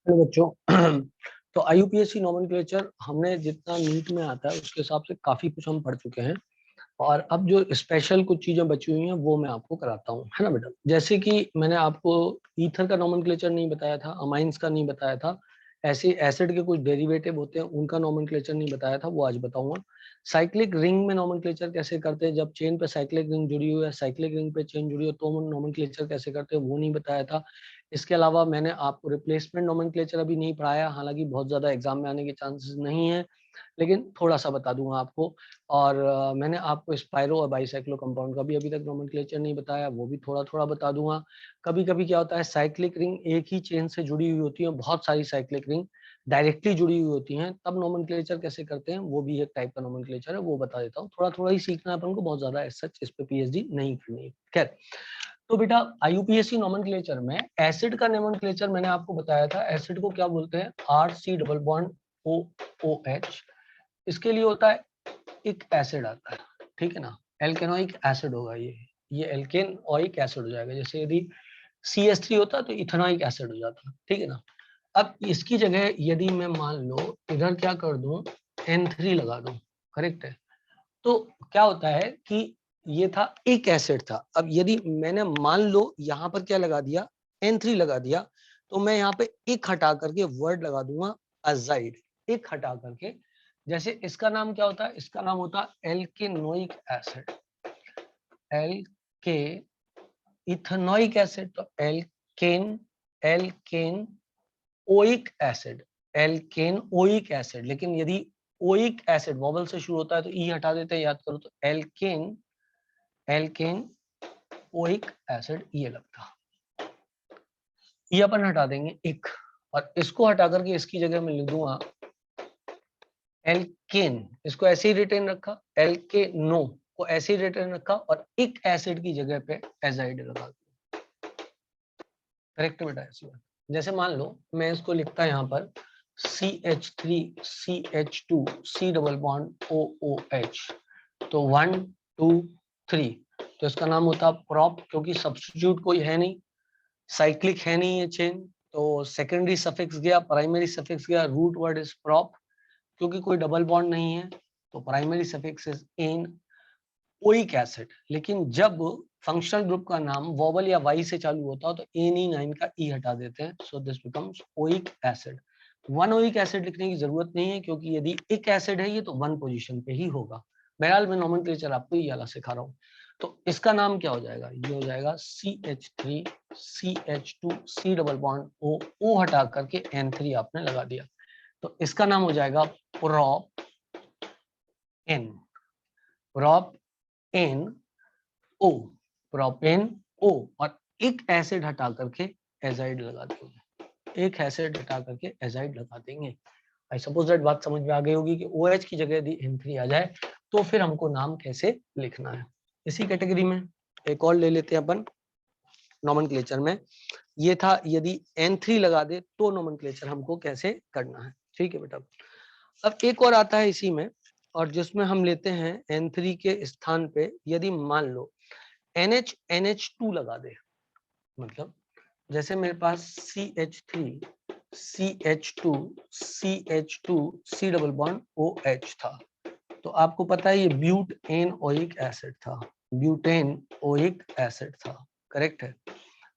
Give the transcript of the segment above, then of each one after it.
Hello बच्चों। तो आईयूपीएससी nomenclature हमने जितना नीट में आता है उसके हिसाब से काफी कुछ हम पढ़ चुके हैं, और अब जो स्पेशल कुछ चीजें बची हुई हैं वो मैं आपको कराता हूँ, है ना बेटा। जैसे कि मैंने आपको ईथर का नोमेनक्लेचर नहीं बताया था, अमाइंस का नहीं बताया था, ऐसे एसिड के कुछ डेरिवेटिव होते हैं उनका नोमेनक्लेचर नहीं बताया था, वो आज बताऊंगा। साइक्लिक रिंग में नोमेनक्लेचर कैसे करते हैं, जब चेन पे साइक्लिक रिंग जुड़ी हुई है, साइक्लिक रिंग पे चेन जुड़ी हो तो नोमेनक्लेचर कैसे करते हैं वो नहीं बताया था। इसके अलावा मैंने आपको रिप्लेसमेंट नोमेनक्लेचर अभी नहीं पढ़ाया, हालांकि बहुत ज्यादा एग्जाम में आने के चांसेस नहीं है, लेकिन थोड़ा सा बता दूंगा आपको। और मैंने आपको स्पाइरो और बाइसाइक्लो कंपाउंड का भी अभी तक नोमेनक्लेचर नहीं बताया, वो भी थोड़ा थोड़ा बता दूंगा। कभी कभी क्या होता है, साइक्लिक रिंग एक ही चेन से जुड़ी हुई होती है, बहुत सारी साइक्लिक रिंग डायरेक्टली जुड़ी हुई होती हैं, तब नोमेनक्लेचर कैसे करते हैं वो भी एक टाइप का नोमेनक्लेचर है, वो बता देता हूँ। थोड़ा थोड़ा ही सीखना है अपन को, बहुत ज्यादा सच इस पे पीएचडी नहीं करनी है। खैर, तो बेटा आईयूपीएससी नोमेनक्लेचर में एसिड का नोमेनक्लेचर मैंने आपको बताया था। एसिड को क्या बोलते हैं, RC double bond O O H. इसके लिए होता है एक एसिड आता है, ठीक है ना, एल्केनोइक एसिड होगा ये एल्केनोइक एसिड हो जाएगा। जैसे यदि CH3 होता तो इथेनोइक एसिड हो जाता, ठीक है ना। अब इसकी जगह यदि मैं मान लो इधर क्या कर दूं, N3 लगा दूं, करेक्ट है। तो क्या होता है कि ये था एक एसिड था, अब यदि मैंने मान लो यहाँ पर क्या लगा दिया, N3 लगा दिया, तो मैं यहाँ पे एक हटा करके वर्ड लगा दूंगा अजाइड, एक हटा करके। जैसे इसका नाम क्या होता है, इसका नाम होता है एल्केनोइक एसिड, एल्के इथेनोइक एसिड, तो alkane alkane oic acid, alkane oic acid. लेकिन यदि ओइक एसिड वॉवल से शुरू होता है तो ई हटा देते हैं, याद करो, तो एल्केन एल्केन ओइक एसिड ये लगता, ये अपन हटा देंगे एक, और इसको हटा करके इसकी जगह में लिख दूंगा एल्केन। इसको ऐसे ही रिटेन रखा, एल्केनो को ऐसे ही रिटेन रखा, और एक एसिड की जगह पे एजाइड लगा दिया। करेक्ट बेटा, ऐसी बात। जैसे मान लो मैं इसको लिखता यहाँ पर CH3 CH2 C double bond OOH, तो 1 2 3, तो इसका नाम होता प्रॉप, क्योंकि सब्स्टिट्यूट कोई है नहीं, साइक्लिक है नहीं ये चेन, तो सेकेंडरी सफिक्स गया, प्राइमरी सफिक्स गया, रूट वर्ड इज प्रॉप। क्योंकि कोई डबल बॉन्ड नहीं है तो primary suffix is an oic acid. लेकिन जब फंक्शनल ग्रुप का नाम वोवल या वाई से चालू होता है तो एन का ई हटा देते हैं, so this becomes oic acid. One oic acid लिखने की जरूरत नहीं है, क्योंकि यदि एक एसिड है ये तो वन पोजीशन पे ही होगा। बहरहाल मैं नोमेनक्लेचर आपको ये वाला सिखा रहा हूँ। तो इसका नाम क्या हो जाएगा, ये हो जाएगा CH3 CH2 C double bond O हटा करके N3 आपने लगा दिया, तो इसका नाम हो जाएगा prop N, prop an o, propane o, और एक एसिड हटा करके एजाइड लगा देंगे, एक एसिड हटा करके एजाइड लगा देंगे। आई सपोज दैट बात समझ में आ गई होगी कि OH की जगह यदि N3 आ जाए तो फिर हमको नाम कैसे लिखना है। इसी कैटेगरी में एक और ले लेते हैं अपन नोमेनक्लेचर में, ये था यदि N3 लगा दे तो नोमेनक्लेचर हमको कैसे करना है, ठीक है बेटा। अब एक और आता है इसी में, और जिसमें हम लेते हैं N3 के स्थान पे यदि मान लो NH2 लगा दे, मतलब जैसे मेरे पास CH3 CH2 CH2 C double bond OH था, तो आपको पता है ये ब्यूटेन ओइक एसिड था, ब्यूटेन ओइक एसिड था, करेक्ट है।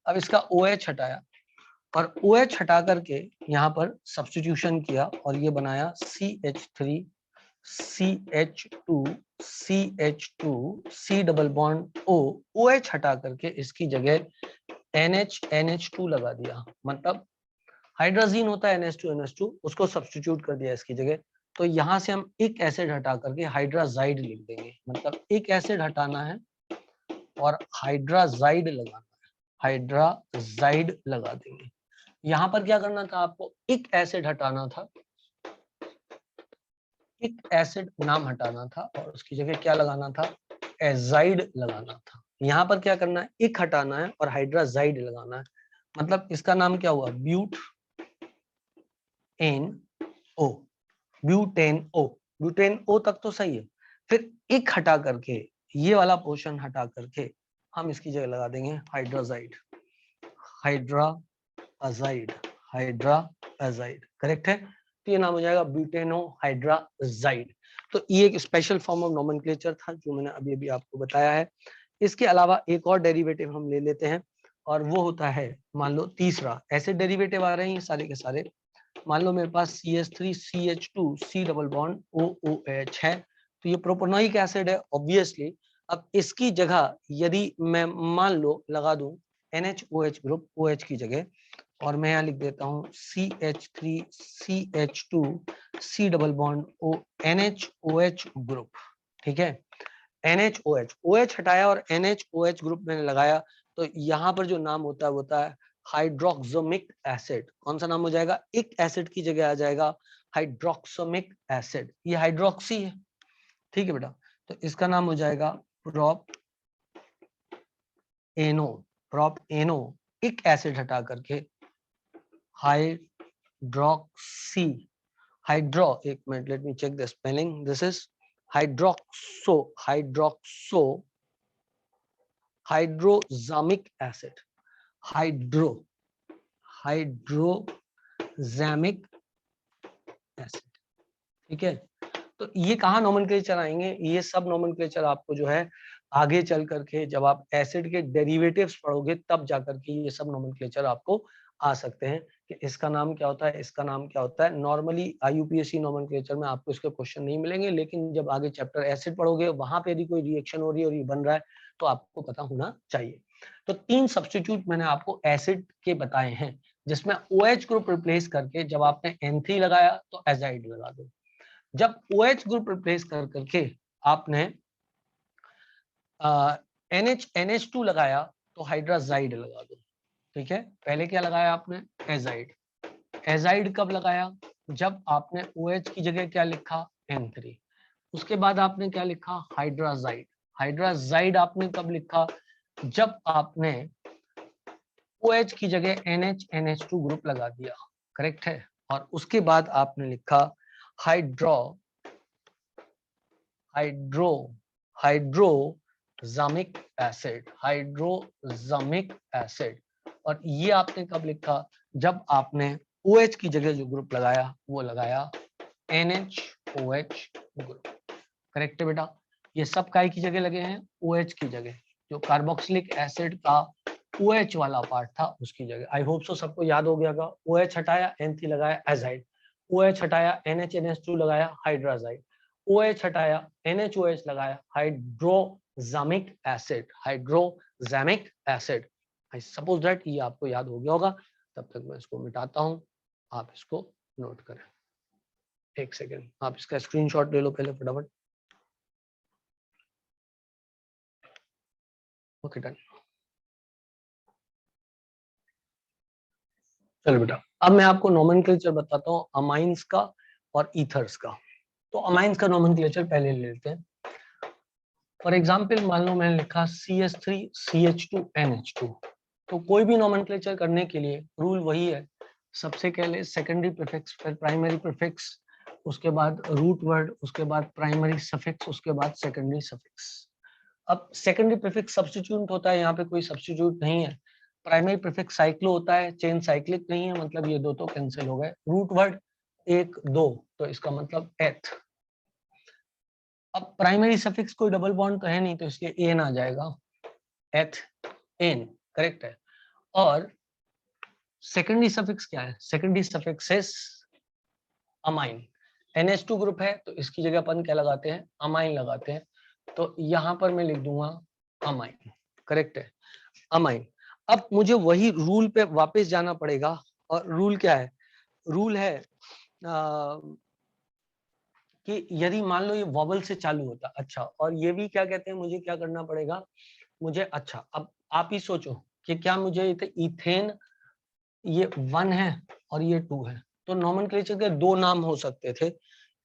अब इसका OH हटाया, और OH हटा करके यहाँ पर सब्स्टिट्यूशन किया, और ये बनाया CH3 CH2 CH2 C double bond O, OH हटा करके इसकी जगह NH2 लगा दिया, मतलब हाइड्रोजीन होता है NH2 उसको सब्स्टिट्यूट कर दिया इसकी जगह। तो यहाँ से हम एक एसिड हटा करके हाइड्राजाइड लिख देंगे, मतलब एक एसिड हटाना है और हाइड्राजाइड लगाना है, हाइड्राजाइड लगा देंगे। यहाँ पर क्या करना था आपको, एक एसिड हटाना था, एक एसिड नाम हटाना था, और उसकी जगह क्या लगाना था, एजाइड लगाना था। यहाँ पर क्या करना है, एक हटाना है और हाइड्राजाइड लगाना है, मतलब इसका नाम क्या हुआ, but an o, butane o, butane o तक तो सही है। फिर एक हटा करके ये वाला पोर्शन हटा करके हम इसकी जगह लगा देंगे हाइड्राजाइड, हाइड्राजाइड, हाइड्राजाइड, करेक्ट है। तो ये नाम हो जाएगा ब्यूटेनोहाइड्राजाइड। तो ये एक स्पेशल फॉर्म ऑफ नोमेनक्लेचर था जो मैंने अभी अभी आपको बताया है। इसके अलावा एक और डेरिवेटिव हम ले लेते हैं और वो होता है, मान लो तीसरा, ऐसे डेरिवेटिव आ रहे हैं ये सारे के सारे। मान लो मेरे पास CH3 CH2 C double bond OOH है, तो ये प्रोपोनोइक एसिड है ऑब्वियसली। अब इसकी जगह यदि मैं मान लो लगा दूं NHOH ग्रुप OH की जगह, और मैं यहाँ लिख देता हूँ CH3 CH2 C double bond NHOH group, ठीक है। NHOH, OH हटाया और NHOH ग्रुप मैंने लगाया, तो यहाँ पर जो नाम होता है हाइड्रोक्सोमिक एसिड। कौन सा नाम हो जाएगा? एक एसिड की जगह आ जाएगा हाइड्रोक्सोमिक एसिड। ये हाइड्रोक्सी है, ठीक है बेटा। तो इसका नाम हो जाएगा प्रोपेनो, एक एसिड हटा करके हाइड्रोक्सी, हाइड्रो, एक minute, let me check the spelling, this is hydroxamic acid, hydroxamic acid, ठीक है। तो ये कहाँ नोमेनक्लेचर आएंगे? ये सब नोमेनक्लेचर आपको जो है आगे चल करके जब आप एसिड के डेरिवेटिव्स पढ़ोगे तब जाकर के ये सब नोमेनक्लेचर आपको आ सकते हैं कि इसका नाम क्या होता है, इसका नाम क्या होता है। नॉर्मली IUPAC नोमेनक्लेचर में आपको इसके क्वेश्चन नहीं मिलेंगे, लेकिन जब आगे चैप्टर एसिड पढ़ोगे वहां पे यदि कोई रिएक्शन हो रही है और ये बन रहा है तो आपको पता होना चाहिए। तो 3 सब्स्टिट्यूट मैंने आपको एसिड के बताए हैं, जिसमें OH ग्रुप रिप्लेस करके जब आपने N3 लगाया तो एजाइड लगा दो, जब OH ग्रुप रिप्लेस कर करके आपने NH2 लगाया तो हाइड्राजाइड लगा दो, ठीक है। पहले क्या लगाया आपने? एजाइड। एजाइड कब लगाया? जब आपने OH की जगह क्या लिखा? N3। उसके बाद आपने क्या लिखा? हाइड्राजाइड। हाइड्राजाइड आपने कब लिखा? जब आपने OH की जगह NH2 ग्रुप लगा दिया, करेक्ट है। और उसके बाद आपने लिखा हाइड्रोजामिक एसिड। और ये आपने कब लिखा? जब आपने OH की जगह जो ग्रुप लगाया वो लगाया NHOH ग्रुप, करेक्ट है बेटा। ये सब काय की जगह लगे हैं? OH की जगह, जो कार्बोक्सिलिक एसिड का OH वाला पार्ट था उसकी जगह। आई होप सो सबको याद हो गया होगा। OH हटाया, N3 लगाया एजाइड, OH हटाया, NH2 लगाया हाइड्राजाइड, OH हटाया, NHOH लगाया हाइड्रोजामिक एसिड। आई सपोज दैट ये आपको याद हो गया होगा। तब तक मैं इसको मिटाता हूं, आप इसको नोट करें। एक सेकेंड, आप इसका स्क्रीनशॉट ले लो पहले फटाफट। Okay done. चलो बेटा, अब मैं आपको नोमेनक्लेचर बताता हूँ अमाइंस का और ईथर्स का। तो अमाइंस का नोमेनक्लेचर पहले ले लेते हैं। फॉर एग्जांपल मान लो मैंने लिखा CH3 CH2 NH2। तो कोई भी नोमेनक्लेचर करने के लिए रूल वही है, सबसे पहले सेकेंडरी प्रीफिक्स, फिर प्राइमरी प्रीफिक्स, उसके बाद रूट वर्ड, उसके बाद प्राइमरी सफिक्स, उसके बाद सेकेंडरी सफिक्स। अब सेकेंडरी प्रीफिक्स सब्स्टिट्यूट होता है, यहाँ पे कोई सब्स्टिट्यूट नहीं है। प्राइमरी प्रीफिक्स साइक्लो होता है, चेन साइक्लिक नहीं है, मतलब ये दो तो कैंसिल हो गए। रूट वर्ड 1 2, तो इसका मतलब एथ। अब प्राइमरी सफिक्स कोई डबल बॉन्ड तो है नहीं, तो इसलिए एन आ जाएगा, एथ एन, करेक्ट है। और सेकेंडरी सफिक्स क्या है? Secondary suffix is amine. NH2 group है तो इसकी जगह अपन क्या लगाते हैं? अमाइन लगाते हैं। तो यहां पर मैं लिख दूंगा अमाइन, करेक्ट है, अमाइन। अब मुझे वही रूल पे वापस जाना पड़ेगा, और रूल क्या है? रूल है कि यदि मान लो ये वॉवल से चालू होता, अच्छा, और ये भी क्या कहते हैं, मुझे क्या करना पड़ेगा? मुझे, अच्छा, अब आप ही सोचो कि क्या मुझे इथेन, ये 1 है और ये 2 है, तो नोमेनक्लेचर के 2 नाम हो सकते थे।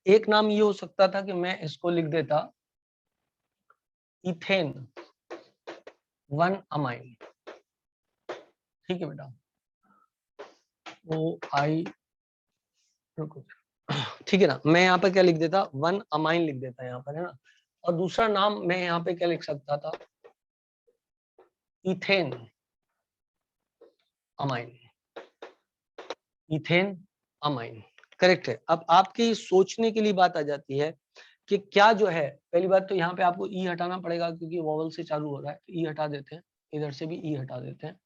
एक नाम ये हो सकता था कि मैं इसको लिख देता इथेन 1 अमाइन, ठीक है बेटा, OI, ठीक है ना। मैं यहाँ पे क्या लिख देता? 1 अमाइन लिख देता यहाँ पर, है ना। और दूसरा नाम मैं यहाँ पे क्या लिख सकता था? Ethane amine, ethane amine. Correct है। अब आपके सोचने के लिए बात आ जाती है कि क्या जो है, पहली बात तो यहाँ पे आपको ई हटाना पड़ेगा क्योंकि वॉवल से चालू हो रहा है, ई हटा देते हैं, इधर से भी ई हटा देते हैं।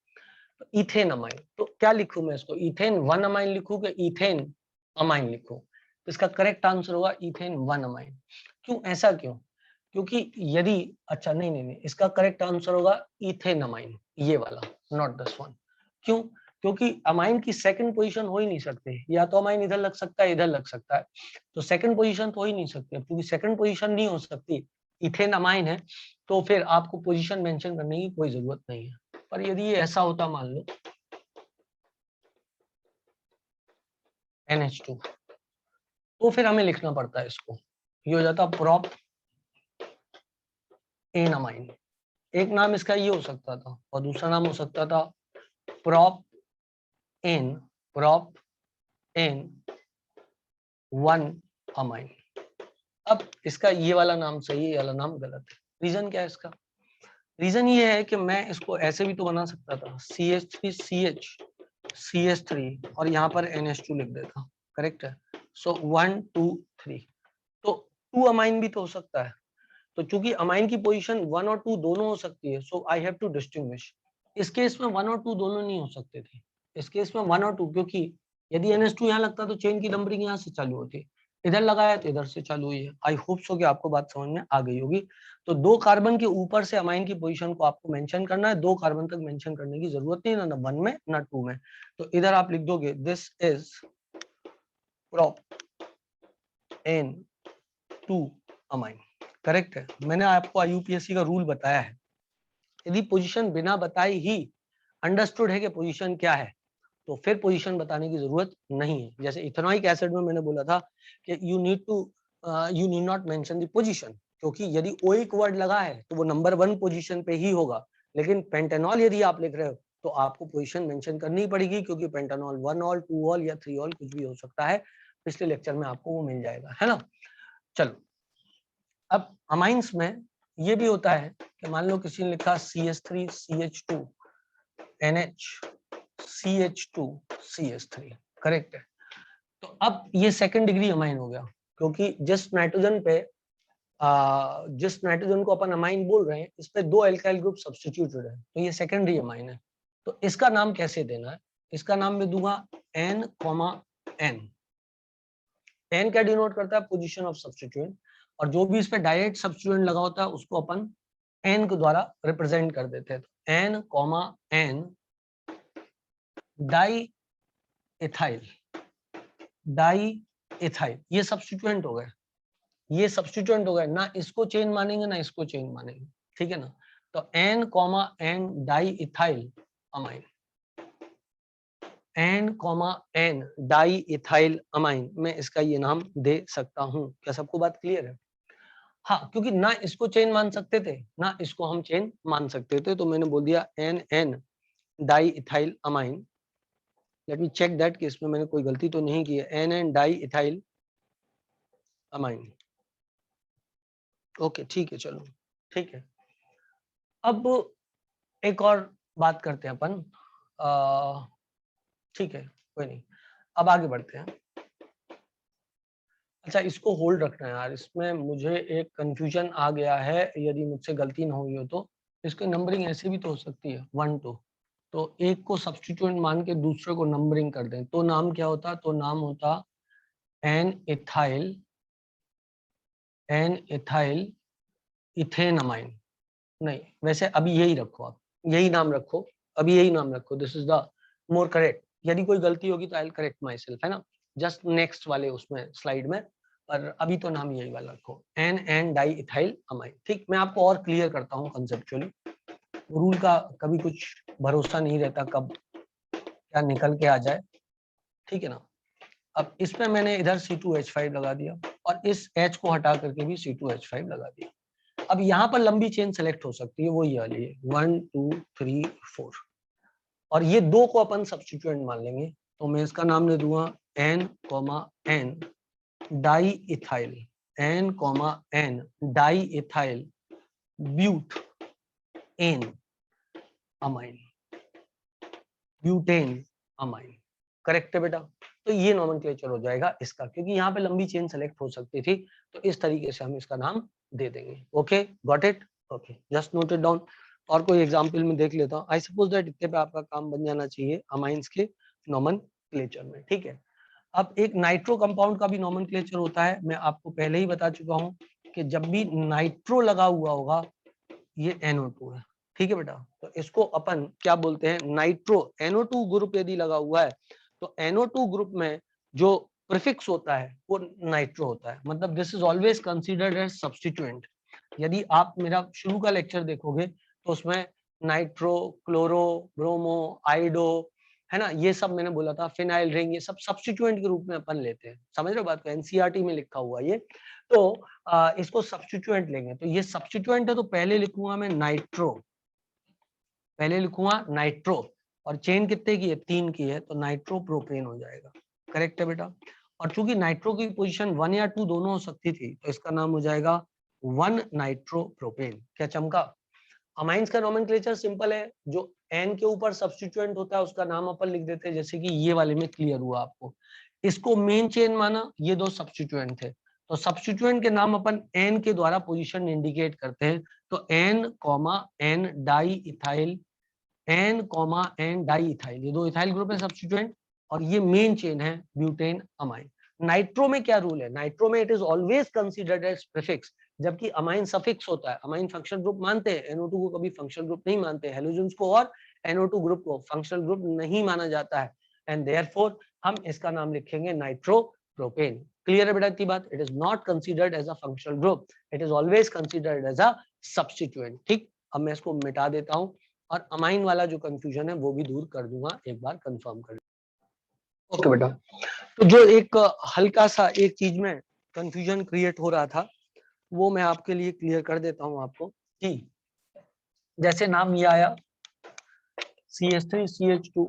तो इथेन अमाइन, तो क्या लिखूं मैं इसको, इथेन 1 अमाइन लिखूं कि इथेन अमाइन लिखूं? तो इसका करेक्ट आंसर होगा इथेन 1 अमाइन। क्यों, ऐसा क्यों? क्योंकि यदि, अच्छा नहीं नहीं नहीं, इसका करेक्ट आंसर होगा इथेन अमाइन, ये वाला, नॉट दिस वन। क्यों? क्योंकि अमाइन की सेकंड पोजीशन हो ही नहीं सकती, या तो अमाइन इधर लग सकता है, इधर लग सकता है, तो सेकंड पोजीशन तो हो ही नहीं सकती। क्योंकि सेकंड पोजीशन नहीं हो सकती, इथेन अमाइन है, तो फिर आपको पोजीशन मेंशन करने की कोई जरूरत नहीं है। पर यदि ये ऐसा होता, मान लो NH2, तो फिर हमें लिखना पड़ता है इसको, ये हो जाता प्रोप एन अमाइन। एक नाम इसका ये हो सकता था और दूसरा नाम हो सकता था prop N, prop N 1 amine. अब इसका ये वाला नाम सही है, ये वाला नाम गलत है। रीजन क्या है इसका? रीजन ये है कि मैं इसको ऐसे भी तो बना सकता था, CH3CH CH3 और यहाँ पर NH2 लिख देता। करेक्ट है। सो 1 2 3, तो 2 अमाइन भी तो हो सकता है। तो चूंकि अमाइन की पोजीशन 1 और 2 दोनों हो सकती है, सो आई हैव टू डिस्टिंग्विश। इस केस में 1 और 2 दोनों नहीं हो सकते थे, इस केस में 1 और 2, क्योंकि यदि NH2 यहाँ लगता तो चेन की नंबरिंग यहाँ से चालू होती, इधर लगाया तो इधर से चालू हुई है। आई होप सो कि आपको बात समझ में आ गई होगी। तो 2 कार्बन के ऊपर से अमाइन की पोजीशन को आपको मेंशन करना है, 2 कार्बन तक मेंशन करने की जरूरत नहीं है, ना 1 में ना 2 में। तो इधर आप लिख दोगे this is prop N2 amine. Correct है। मैंने आपको IUPAC का रूल बताया है, यदि पोजीशन बिना बताए ही अंडरस्टूड है कि पोजीशन क्या है, तो फिर पोजीशन बताने की जरूरत नहीं है। जैसे इथेनॉइक एसिड में मैंने बोला था कि you need not mention the position, क्योंकि यदि ओइक वर्ड लगा है तो वो नंबर 1 पोजीशन पे ही होगा। लेकिन पेंटेनॉल यदि आप लिख रहे हो तो आपको पोजीशन मेंशन करनी पड़ेगी, क्योंकि पेंटेनॉल 1 ऑल 2 ऑल या 3 ऑल कुछ भी हो सकता है। पिछले लेक्चर में आपको वो मिल जाएगा, है ना। चलो, अब अमाइंस में ये भी होता है कि मान लो किसी ने लिखा CH3 CH2 NH CH2 CH3, correct है। तो अब ये सेकंड डिग्री अमाइन हो गया, क्योंकि जिस नाइट्रोजन को अपन अमाइन बोल रहे हैं, इस पे 2 एल्काइल ग्रुप सब्स्टिट्यूटेड है, तो ये सेकेंडरी अमाइन है। तो इसका नाम कैसे देना है? इसका नाम मैं दूंगा N, N। N क्या डिनोट करता है? Position of substituent. और जो भी इस पे डायरेक्ट सब्स्टिट्यूएंट लगा होता है उसको अपन N के द्वारा रिप्रेजेंट कर देते हैं। तो N, N डाई इथाइल, ये सब्स्टिट्यूएंट हो गए, ये सब्स्टिट्यूएंट हो गए ना, इसको चेन मानेंगे ना इसको चेन मानेंगे, ठीक है ना। तो N, N di ethyl amine, N, di ethyl amine, मैं इसका ये नाम दे सकता हूं। क्या सबको बात क्लियर है? हाँ, क्योंकि ना इसको चेन मान सकते थे ना इसको हम चेन मान सकते थे, तो मैंने बोल दिया N di ethyl amine. Let me check that कि इसमें मैंने कोई गलती तो नहीं की है। N di ethyl amine, okay ठीक है, चलो ठीक है। अब एक और बात करते हैं अपन, ठीक है कोई नहीं, अब आगे बढ़ते हैं। अच्छा, इसको होल्ड रखना है यार, इसमें मुझे एक कंफ्यूजन आ गया है, यदि मुझसे गलती ना हुई हो तो। इसकी नंबरिंग ऐसे भी तो हो सकती है 1 2, तो एक को सब्स्टिट्यूएंट मान के दूसरे को नंबरिंग कर दें तो नाम क्या होता? तो नाम होता एन इथाइल इथेन अमाइन। नहीं, वैसे अभी यही रखो, आप यही नाम रखो, अभी यही नाम रखो, this is the more correct. यदि कोई गलती होगी तो I will correct my self, है ना, जस्ट नेक्स्ट वाले उसमें स्लाइड में। पर अभी तो नाम यही वाला रखो, एन डाई इथाइल अमाइन। ठीक, मैं आपको और क्लियर करता हूँ कंसेप्चुअली। रूल का कभी कुछ भरोसा नहीं रहता, कब क्या निकल के आ जाए, ठीक है ना। अब इसमें मैंने इधर C2H5 लगा दिया और इस H को हटा करके भी C2H5 लगा दिया। अब यहाँ पर लंबी चेन सेलेक्ट हो सकती है, वो ये वाली है 1 2 3 4, और ये 2 को अपन सब्स्टिट्यूएंट मान लेंगे। तो मैं इसका नाम दे दूंगा N, di ethyl, N, di ethyl butan amine, butane amine. Correct है बेटा। तो ये नोमेनक्लेचर हो जाएगा इसका, क्योंकि यहाँ पे लंबी चेन सेलेक्ट हो सकती थी, तो इस तरीके से हम इसका नाम दे देंगे। Okay, got it? Okay, just note it down. और कोई एग्जांपल में देख लेता हूँ। आई सपोज दैट इतने पे आपका काम बन जाना चाहिए अमाइंस के नोमेनक्लेचर में, ठीक है। अब एक नाइट्रो कंपाउंड का भी नोमेनक्लेचर होता है, मैं आपको पहले ही बता चुका हूँ कि जब भी नाइट्रो लगा हुआ होगा ये NO2 है, ठीक है बेटा। तो इसको अपन क्या बोलते हैं, नाइट्रो। NO2 ग्रुप यदि लगा हुआ है तो NO2 ग्रुप में जो प्रीफिक्स होता है वो नाइट्रो होता है, मतलब this is always considered as substituent. यदि आप मेरा शुरू का लेक्चर देखोगे तो उसमें नाइट्रो, क्लोरो, ब्रोमो, आइडो, है ना, ये सब मैंने बोला था, फिनाइल रिंग, ये सब सब्स्टिट्यूएंट के रूप में अपन लेते हैं। समझ रहे हो बात को? एनसीईआरटी में लिखा हुआ ये। तो इसको सब्स्टिट्यूएंट लेंगे, तो ये सब्स्टिट्यूएंट है तो पहले लिखूंगा मैं नाइट्रो, पहले लिखूंगा नाइट्रो, और चेन कितने की है, 3 की है, तो नाइट्रो प्रोपेन हो जाएगा। करेक्ट है बेटा। और चूंकि नाइट्रो की पोजीशन 1 या 2 दोनों हो सकती थी, तो इसका नाम हो जाएगा 1 नाइट्रो प्रोपेन। क्या चमका? अमाइंस का नोमेनक्लेचर सिंपल है, जो एन के ऊपर सब्स्टिट्यूएंट होता है उसका नाम अपन लिख देते हैं, जैसे कि ये वाले में क्लियर हुआ आपको। इसको मेन चेन माना, ये दो सब्स्टिट्यूएंट थे, तो सब्स्टिट्यूएंट के नाम अपन एन के द्वारा पोजीशन इंडिकेट करते हैं। तो N comma N di ethyl, N comma N di ethyl, ये दो इथाइल ग्रुप है सब्स्टिट्यूएंट, और ये मेन चेन है ब्यूटेन अमाइन। नाइट्रो में क्या रूल है, नाइट्रो में it is always considered as prefix, जबकि अमाइन सफिक्स होता है। अमाइन फंक्शनल ग्रुप मानते हैं, NO2 को कभी फंक्शनल ग्रुप नहीं मानते, हेलोजेंस को और NO2 ग्रुप को फंक्शनल ग्रुप नहीं माना जाता है, एंड देयरफॉर हम इसका नाम लिखेंगे नाइट्रो प्रोपेन। क्लियर है बेटा की बात? It is not considered as a functional group, it is always considered as a substituent. ठीक, अब मैं इसको मिटा देता हूं और अमाइन वाला जो कंफ्यूजन है वो भी दूर कर दूंगा, एक बार कंफर्म कर। ओके बेटा, तो जो एक हल्का सा एक चीज में कंफ्यूजन क्रिएट हो रहा था वो मैं आपके लिए क्लियर कर देता हूं आपको, कि जैसे नाम ये आया CH3CH2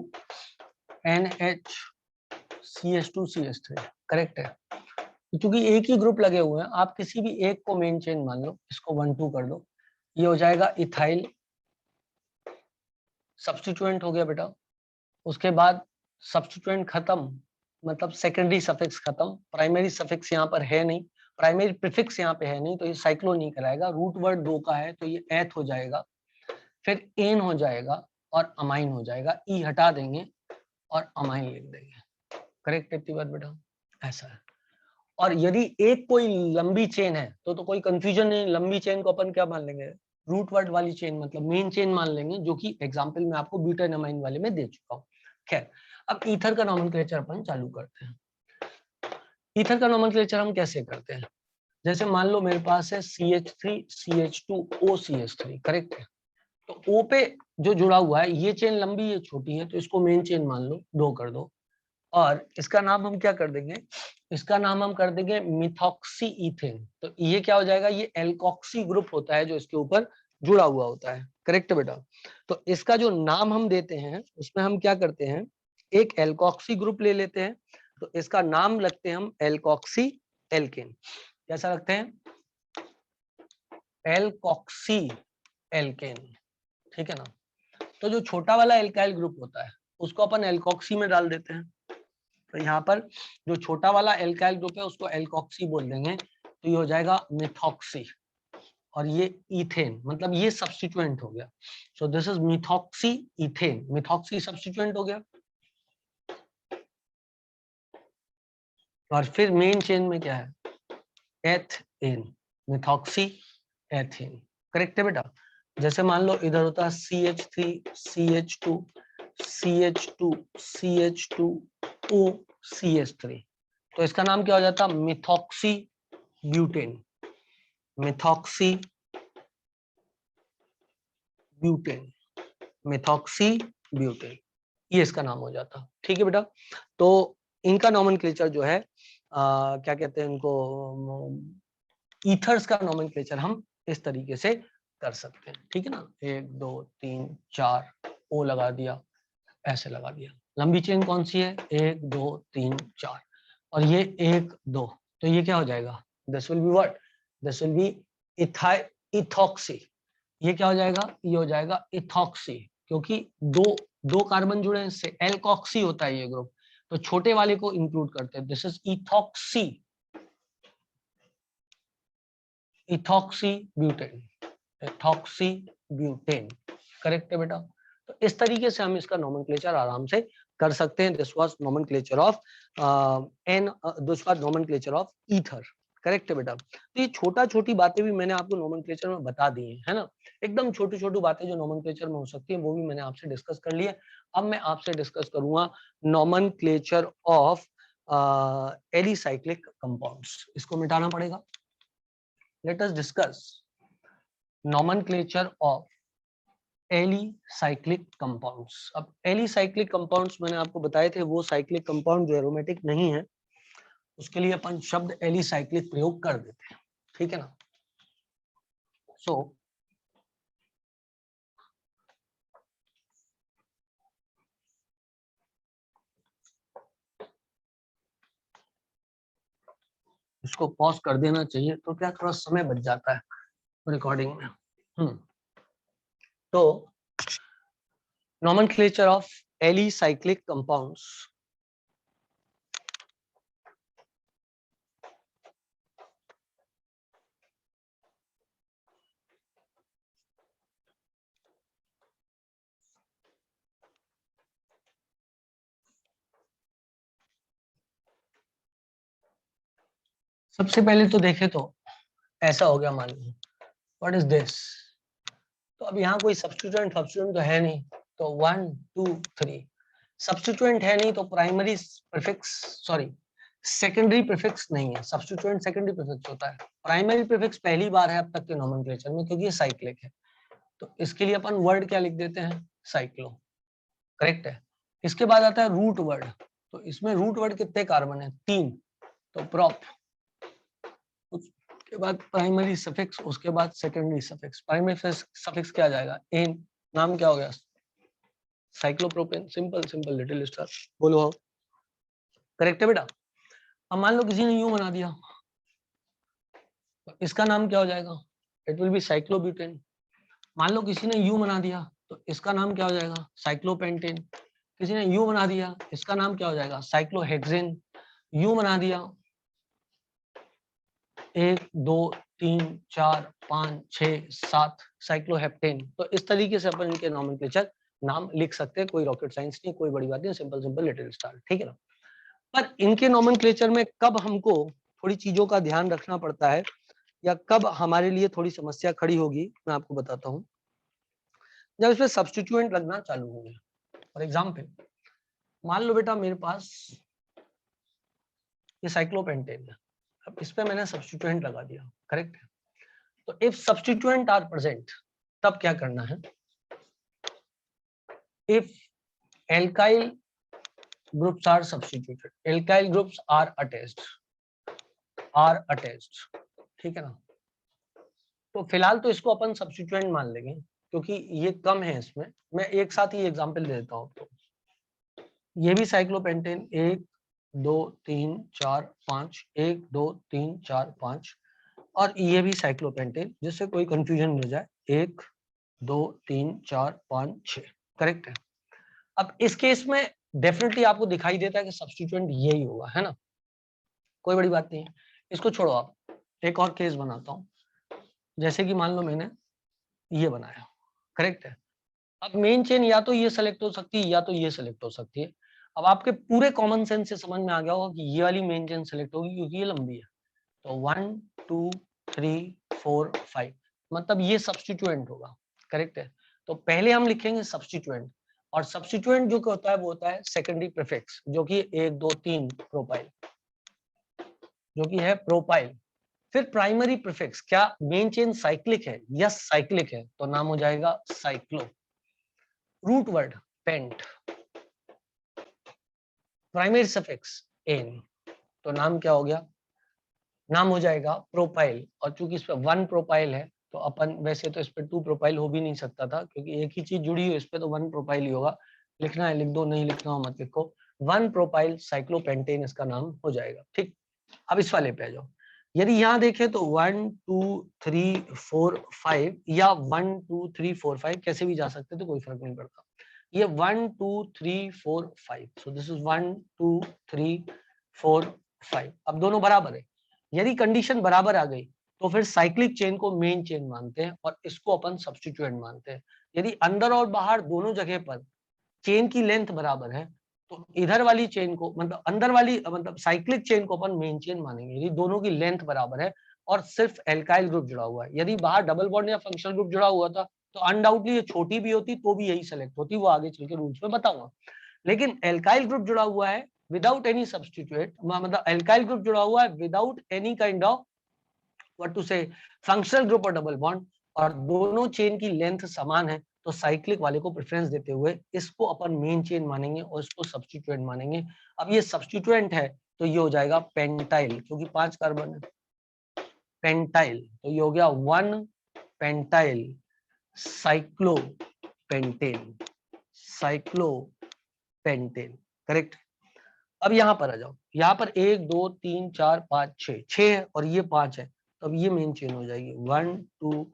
NH CH2CH3, करेक्ट है। क्योंकि एक ही ग्रुप लगे हुए हैं, आप किसी भी एक को मेन चेन मान लो, इसको 1 2 कर दो, ये हो जाएगा इथाइल, सब्स्टिट्यूएंट हो गया बेटा। उसके बाद सब्स्टिट्यूएंट खत्म, मतलब सेकेंडरी सफिक्स खत्म, प्राइमरी सफिक्स यहाँ पर है नहीं, प्राइमरी प्रीफिक्स यहाँ पे है नहीं, तो ये साइक्लो नहीं कराएगा। रूट वर्ड 2 का है तो ये एथ हो जाएगा, फिर एन हो जाएगा और अमाइन हो जाएगा, ई हटा देंगे और अमाइन लिख देंगे। करेक्ट है बात बेटा, ऐसा है। और यदि एक कोई लंबी चेन है तो कोई कंफ्यूजन नहीं, लंबी चेन को अपन क्या मान लेंगे, रूट वर्ड वाली चेन, मतलब मेन चेन मान लेंगे, जो कि एग्जांपल में आपको ब्यूटेन अमाइन वाले में दे चुका हूँ। खैर, अब ईथर का नोमेनक्लेचर अपन चालू करते हैं। ईथर का नोमेनक्लेचर हम कैसे करते हैं, जैसे मान लो मेरे पास है CH3CH2OCH3, करेक्ट है। तो O पे जो जुड़ा हुआ है, ये चेन लंबी है छोटी है, तो इसको मेन चेन मान लो, 2 कर दो, और इसका नाम हम क्या कर देंगे, इसका नाम हम कर देंगे मिथॉक्सी ईथेन। तो ये क्या हो जाएगा, ये एल्कोक्सी ग्रुप होता है जो इसके ऊपर जुड़ा हुआ होता है। करेक्ट है बेटा। तो इसका जो नाम हम देते हैं उसमें हम क्या करते हैं, एक एल्कोक्सी ग्रुप ले लेते हैं, तो इसका नाम लगते हैं हम एल्कोक्सी एल्केन। कैसा रखते हैं, एल्कोक्सी एल्केन, ठीक है ना। तो जो छोटा वाला एल्काइल ग्रुप होता है उसको अपन एल्कोक्सी में डाल देते हैं, तो यहाँ पर जो छोटा वाला एल्काइल ग्रुप है उसको एल्कोक्सी बोल देंगे, तो ये हो जाएगा मिथॉक्सी, और ये इथेन, मतलब ये सब्स्टिट्यूएंट हो गया। सो this is methoxy ethane, methoxy substituent हो गया। और फिर मेन चेन में क्या है, एथेन, मिथॉक्सी एथेन। करेक्ट है बेटा। जैसे मान लो इधर होता है CH3CH2 CH2 CH2O CH3, तो इसका नाम क्या हो जाता, methoxy butane, methoxy butane, methoxy butane, ये इसका नाम हो जाता। ठीक है बेटा। तो इनका नोमेनक्लेचर जो है क्या कहते हैं इनको, ईथर्स का नोमेनक्लेचर हम इस तरीके से कर सकते हैं। ठीक है ना, 1 2 3 4 ओ लगा दिया, ऐसे लगा दिया। लंबी चेन कौन सी है, 1 2 3 4, और ये 1 2, तो ये क्या हो जाएगा, this will be what, this will B ethoxy. ये क्या हो जाएगा, ये हो जाएगा इथॉक्सी, क्योंकि दो कार्बन जुड़े हैं, इससे एल्कोक्सी होता है ये ग्रुप, तो छोटे वाले को इंक्लूड करते हैं। This is ethoxy, ethoxy butane, ethoxy butane, correct है बेटा। तो इस तरीके से हम इसका नोमेनक्लेचर आराम से कर सकते हैं। This was nomenclature of this was nomenclature of ether, correct है बेटा। तो ये छोटी बातें भी मैंने आपको नोमेनक्लेचर में बता दी है ना, एकदम छोटी बातें जो नोमेनक्लेचर में हो सकती है वो भी मैंने आपसे डिस्कस कर लिया। अब मैं आपसे डिस्कस करूंगा नोमेनक्लेचर ऑफ एलिसाइक्लिक कंपाउंड्स। इसको मिटाना पड़ेगा। Let us discuss nomenclature of alicyclic compounds. अब एलिसाइक्लिक कंपाउंड्स मैंने आपको बताए थे वो साइक्लिक कंपाउंड जो एरोमेटिक नहीं है, उसके लिए अपन शब्द एलिसाइक्लिक प्रयोग कर देते हैं, ठीक है ना। सो इसको पॉज कर देना चाहिए, तो क्या थोड़ा समय बच जाता है रिकॉर्डिंग में। तो nomenclature of एलिसाइक्लिक कंपाउंड्स। सबसे पहले तो देखे तो ऐसा हो गया, मान लीजिए व्हाट इज दिस। तो अब यहाँ कोई सब्स्टिट्यूएंट तो है नहीं, तो 1 2 3 सब्स्टिट्यूएंट है नहीं, तो primary prefix sorry secondary prefix नहीं है। सब्स्टिट्यूएंट सेकेंडरी प्रीफिक्स होता है, प्राइमरी प्रीफिक्स पहली बार है अब तक के नोमेनक्लेचर में, क्योंकि ये साइक्लिक है। तो इसके लिए अपन वर्ड क्या लिख देते हैं, साइक्लो, करेक्ट है। इसके बाद आता है रूट वर्ड। तो इसमें रूट वर्ड कितने कार्बन है, 3, तो प्रोप। उसके बाद प्राइमरी सफिक्स, उसके बाद सेकेंडरी सफिक्स। प्राइमरी सफिक्स क्या आ जाएगा, एन, नाम क्या हो गया, cyclopropane. Simple simple little star, बोलो हाँ, करेक्ट है बेटा। अब मान लो किसी ने यूं बना दिया, तो इसका नाम क्या हो जाएगा, इट विल बी साइक्लोब्यूटेन। मान लो किसी ने यूं बना दिया, तो इसका नाम क्या हो जाएगा, साइक्लोपेंटेन। किसी ने यूं बना दिया, इसका नाम क्या हो जाएगा, साइक्लोहेक्सेन। यूं बना दिया, 1 2 3 4 5 6 7 साइक्लोहेप्टेन। तो इस तरीके से अपन इनके नोमेनक्लेचर नाम लिख सकते हैं, कोई रॉकेट साइंस नहीं, कोई बड़ी बात नहीं, सिंपल सिंपल लिटिल स्टार, ठीक है ना। पर इनके नोमेनक्लेचर में कब हमको थोड़ी चीजों का ध्यान रखना पड़ता है, या कब हमारे लिए थोड़ी समस्या खड़ी होगी, मैं आपको बताता हूँ। जब इसमें सब्स्टिट्यूएंट लगना चालू हो गया, फॉर एग्जाम्पल मान लो बेटा मेरे पास ये साइक्लोपेंटेन है, अब इस पे मैंने सब्स्टिट्यूएंट लगा दिया, करेक्ट है। तो इफ सब्स्टिट्यूएंट आर प्रेजेंट, तब क्या करना है, if alkyl groups are substituted, alkyl groups are attached, ठीक है ना। तो फिलहाल तो इसको अपन सब्स्टिट्यूएंट मान लेंगे, क्योंकि ये कम है इसमें। मैं एक साथ ही एग्जांपल दे देता हूँ। तो ये भी साइक्लोपेंटेन, 1 2 3 4 5, 1 2 3 4 5, और ये भी साइक्लोपेंटेन, जिससे कोई कंफ्यूजन नहीं हो जाए, 1 2 3 4 5 6, करेक्ट है। अब इस केस में डेफिनेटली आपको दिखाई देता है कि सब्स्टिट्यूएंट यही होगा, है ना, कोई बड़ी बात नहीं है, इसको छोड़ो। आप एक और केस बनाता हूँ, जैसे कि मान लो मैंने ये बनाया, करेक्ट है। अब मेन चेन या तो ये सेलेक्ट हो सकती है या तो ये सेलेक्ट हो सकती है। अब आपके पूरे कॉमन सेंस से समझ में आ गया होगा कि ये वाली मेन चेन सेलेक्ट होगी, क्योंकि ये लंबी है। तो 1 2 3 4 5, मतलब ये सब्स्टिट्यूएंट होगा, करेक्ट है। तो पहले हम लिखेंगे सब्स्टिट्यूएंट, और सब्स्टिट्यूएंट जो होता है वो होता है सेकेंडरी प्रीफिक्स, जो कि 1 2 3 प्रोपाइल, जो कि है प्रोपाइल। फिर प्राइमरी प्रीफिक्स, क्या मेन चेन साइक्लिक है, यस साइक्लिक है, तो नाम हो जाएगा cyclo. Root word pent, primary suffix ane, तो नाम क्या हो गया, नाम हो जाएगा प्रोपाइल। और चूंकि इस पे 1 प्रोपाइल है, तो अपन वैसे तो इस पे 2 प्रोपाइल हो भी नहीं सकता था, क्योंकि एक ही चीज जुड़ी है, इस पे तो 1 प्रोपाइल ही होगा। लिखना है लिख दो, नहीं लिखना हो मत लिखो। 1 प्रोपाइल साइक्लोपेंटेन इसका नाम हो जाएगा, ठीक। अब इस वाले पे आ जाओ। यदि यहाँ देखें तो 1 2 3 4 5 या 1 2 3 4 5 कैसे भी जा सकते, तो कोई फर्क नहीं पड़ता। ये 1 2 3 4 5, सो दिस इज 1 2 3 4 5। अब दोनों बराबर है। यदि कंडीशन बराबर आ गई तो फिर साइक्लिक चेन को मेन चेन मानते हैं और इसको अपन सब्स्टिट्यूएंट मानते हैं। यदि अंदर और बाहर दोनों जगह पर चेन की लेंथ बराबर है तो इधर वाली चेन को मतलब अंदर वाली मतलब साइक्लिक चेन को अपन मेन चेन मानेंगे यदि दोनों की लेंथ बराबर है और सिर्फ एल्काइल ग्रुप जुड़ा हुआ है। यदि बाहर डबल बॉन्ड या फंक्शनल ग्रुप जुड़ा हुआ था तो अनडाउटली ये छोटी भी होती तो भी यही सेलेक्ट होती, वो आगे चल के रूल्स में बताऊंगा। लेकिन एल्काइल ग्रुप जुड़ा हुआ है विदाउट एनी सब्स्टिट्यूएंट, मतलब एल्काइल ग्रुप जुड़ा हुआ है without any kind of what to say functional group और डबल बॉन्ड, और दोनों चेन की लेंथ समान है तो साइक्लिक वाले को प्रेफरेंस देते हुए इसको अपन मेन चेन मानेंगे और इसको सब्स्टिट्यूएंट मानेंगे। अब ये सब्स्टिट्यूएंट है तो ये हो जाएगा पेंटाइल, क्योंकि 5 कार्बन है। पेंटाइल तो ये हो गया 1 पेंटाइल साइक्लोपेंटेन, साइक्लोपेंटेन, करेक्ट। अब यहां पर आ जाओ, यहाँ पर 1 2 3 4 5 6 है और ये 5 है, तो अब ये मेन चेन हो जाएगी 1 2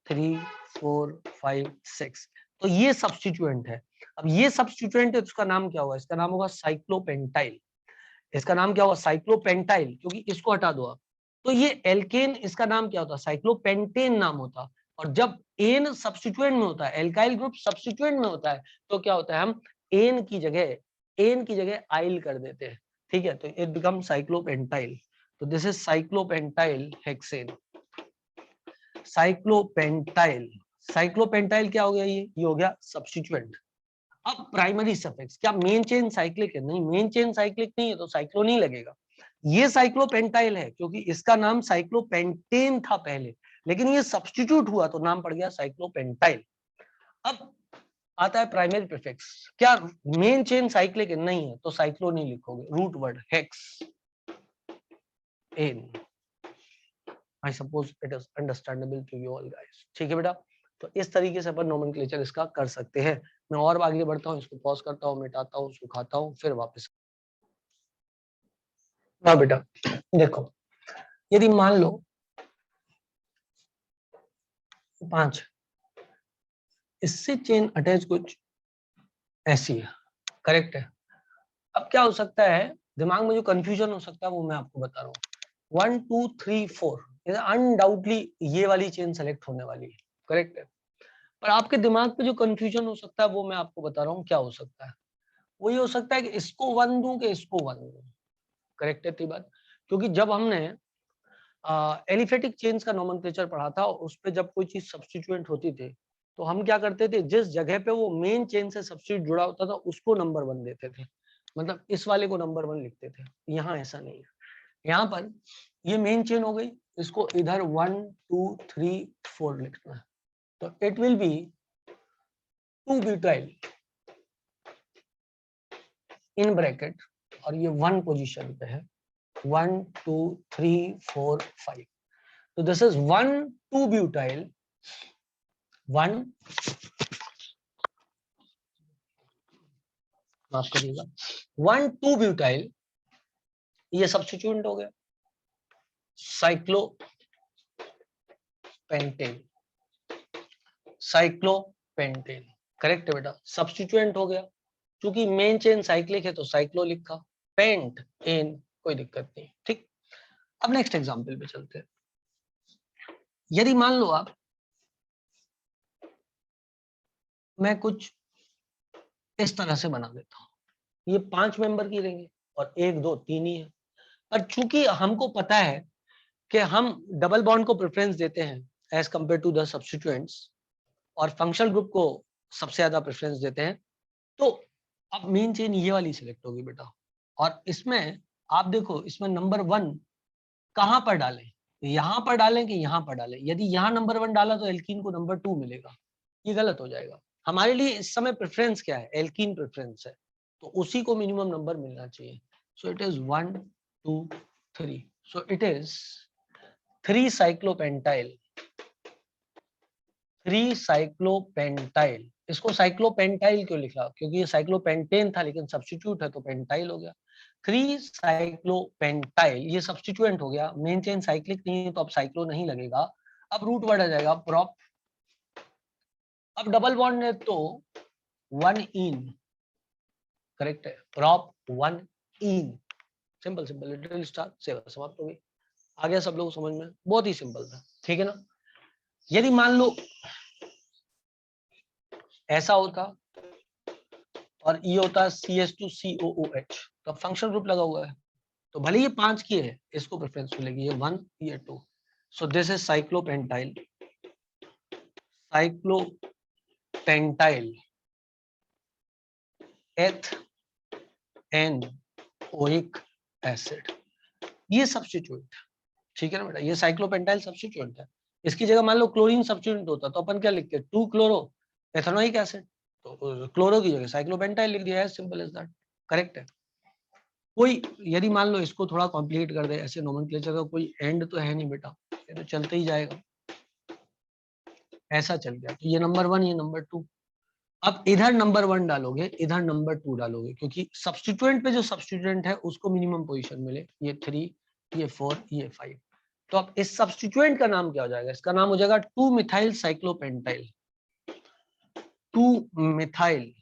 3 4 5 6, तो ये सब्स्टिट्यूएंट है। अब ये सब्स्टिट्यूएंट है तो इसका नाम क्या होगा, इसका नाम होगा साइक्लोपेंटाइल। इसका नाम क्या होगा, साइक्लोपेंटाइल, क्योंकि इसको हटा दो आप तो ये एल्केन, इसका नाम क्या होता, साइक्लोपेंटेन नाम होता। और जब एन सब्स्टिट्यूएंट में होता है, एल्काइल ग्रुप सब्स्टिट्यूएंट में होता है, तो क्या होता है, हम एन की जगह आइल कर देते हैं, ठीक है, तो इट बिकम साइक्लोपेंटाइल। तो this is cyclopentyl hexane, cyclopentyl. Cyclopentyl क्या हो गया, ये हो गया सब्स्टिट्यूएंट। अब प्राइमरी सफिक्स, क्या मेन चेन साइक्लिक है, नहीं मेन चेन साइक्लिक नहीं है तो साइक्लो नहीं लगेगा। ये साइक्लोपेंटाइल है क्योंकि इसका नाम साइक्लोपेंटेन था पहले, लेकिन ये सब्स्टिट्यूट हुआ तो नाम पड़ गया साइक्लोपेंटाइल। अब आता है प्राइमरी प्रीफिक्स, क्या मेन चेन साइक्लिक है, नहीं है तो साइक्लो नहीं लिखोगे, root word hexane. I suppose it is understandable to you all guys, ठीक है बेटा। तो इस तरीके से अपन नोमेनक्लेचर इसका कर सकते हैं। मैं और आगे बढ़ता हूँ, इसको पॉज करता हूँ, मिटाता हूँ, सुखाता हूँ, फिर वापस। हाँ बेटा देखो, यदि मान लो 5, इससे चेन अटैच कुछ ऐसी है, करेक्ट है। अब क्या हो सकता है, दिमाग में जो कंफ्यूजन हो सकता है वो मैं आपको बता रहा हूँ। 1 2 3 4 अनडाउटली ये वाली चेन सेलेक्ट होने वाली है, करेक्ट है। पर आपके दिमाग पे जो कंफ्यूजन हो सकता है वो मैं आपको बता रहा हूँ क्या हो सकता है। वो ये हो सकता है कि इसको 1 दूं कि इसको 1 दूं, करेक्ट है बात। क्योंकि जब हमने एलिफेटिक चेन्स का नोमेनक्लेचर पढ़ा था, उस पे जब कोई चीज सब्स्टिट्यूएंट होती थी तो हम क्या करते थे, जिस जगह पे वो मेन चेन से सब्स्टिट्यूट जुड़ा होता था उसको नंबर 1 देते थे, मतलब इस वाले को नंबर 1 लिखते थे। यहाँ ऐसा नहीं है, यहाँ पर ये मेन चेन हो गई, इसको इधर 1 2 3 4 लिखना है, तो it will be 2 butyl in bracket, और ये 1 पोजीशन पे है, 1 2 3 4 5, तो दिस इज 1 2 ब्यूटाइल 1, माफ करिएगा, 1 2 ब्यूटाइल, ये सब्स्टिट्यूएंट हो गया, साइक्लोपेंटेन, साइक्लोपेंटेन, करेक्ट है बेटा, सब्स्टिट्यूएंट हो गया। क्योंकि मेन चेन साइक्लिक है तो साइक्लो लिखा, पेंट एन, कोई दिक्कत नहीं, ठीक। अब नेक्स्ट एग्जांपल पे चलते हैं। यदि मान लो आप, मैं कुछ इस तरह से बना देता हूं, ये 5 मेंबर की रहेंगे और 1 2 3 ही है, पर चूंकि हमको पता है कि हम डबल बॉन्ड को प्रेफरेंस देते हैं as compared to the substituents, और फंक्शनल ग्रुप को सबसे ज्यादा प्रेफरेंस देते हैं, तो अब मेन चेन ये वाली सिलेक्ट होगी बेटा। और इसमें आप देखो, इसमें नंबर 1 कहां पर डालें, यहां पर डालें कि यहां पर डालें। यदि यहां नंबर 1 डाला तो एल्कीन को नंबर 2 मिलेगा, ये गलत हो जाएगा। हमारे लिए इस समय प्रेफरेंस क्या है, एल्कीन प्रेफरेंस है, तो उसी को मिनिमम नंबर मिलना चाहिए। So it is 1 2 3, so it is 3 साइक्लोपेंटाइल, 3 साइक्लोपेंटाइल। इसको साइक्लोपेंटाइल क्यों लिखा, क्योंकि ये साइक्लोपेंटेन था लेकिन सब्स्टिट्यूट है तो पेंटाइल हो गया। 3 साइक्लोपेंटाइल, ये सब्स्टिट्यूएंट हो गया, मेन चेन साइक्लिक नहीं है तो अब साइक्लो नहीं लगेगा। अब रूट वर्ड आ जाएगा प्रॉप। अब डबल बॉन्ड है तो वन इन, करेक्ट है, prop one in, simple simple, little star, सेवा समाप्त हो गई। आ गया सब लोग समझ में? बहुत ही सिंपल था, ठीक है ना। यदि मान लो ऐसा होता और ये होता CH2COOH, तो फंक्शनल ग्रुप लगा हुआ है, तो भले ये 5 की है, इसको प्रेफरेंस मिलेगी, ये 1 ये 2। So this is cyclopentyl, cyclopentyl ethanoic acid, ये सब्स्टिट्यूएंट, ठीक है ना बेटा, ये साइक्लोपेंटाइल सब्स्टिट्यूएंट है। इसकी जगह मान लो क्लोरीन सब्स्टिट्यूएंट होता तो अपन क्या लिखते, 2 क्लोरो एथेनोइक एसिड, तो क्लोरो की जगह साइक्लोपेंटाइल लिख दिया, as simple as that, correct है। कोई यदि मान लो इसको थोड़ा कॉम्प्लिकेट कर दे, ऐसे नोमेनक्लेचर का कोई एंड तो है नहीं बेटा, ये तो चलते ही जाएगा, ऐसा चल गया, तो ये नंबर 1 ये नंबर 2। अब इधर नंबर 1 डालोगे, इधर नंबर 2 डालोगे, क्योंकि सब्स्टिट्यूएंट पे जो सब्स्टिट्यूएंट है उसको मिनिमम पोजीशन मिले, ये 3 ये 4 ये 5। तो अब इस सब्स्टिट्यूएंट का नाम क्या हो जाएगा, इसका नाम हो जाएगा 2 मिथाइल साइक्लोपेंटाइल, 2 मिथाइल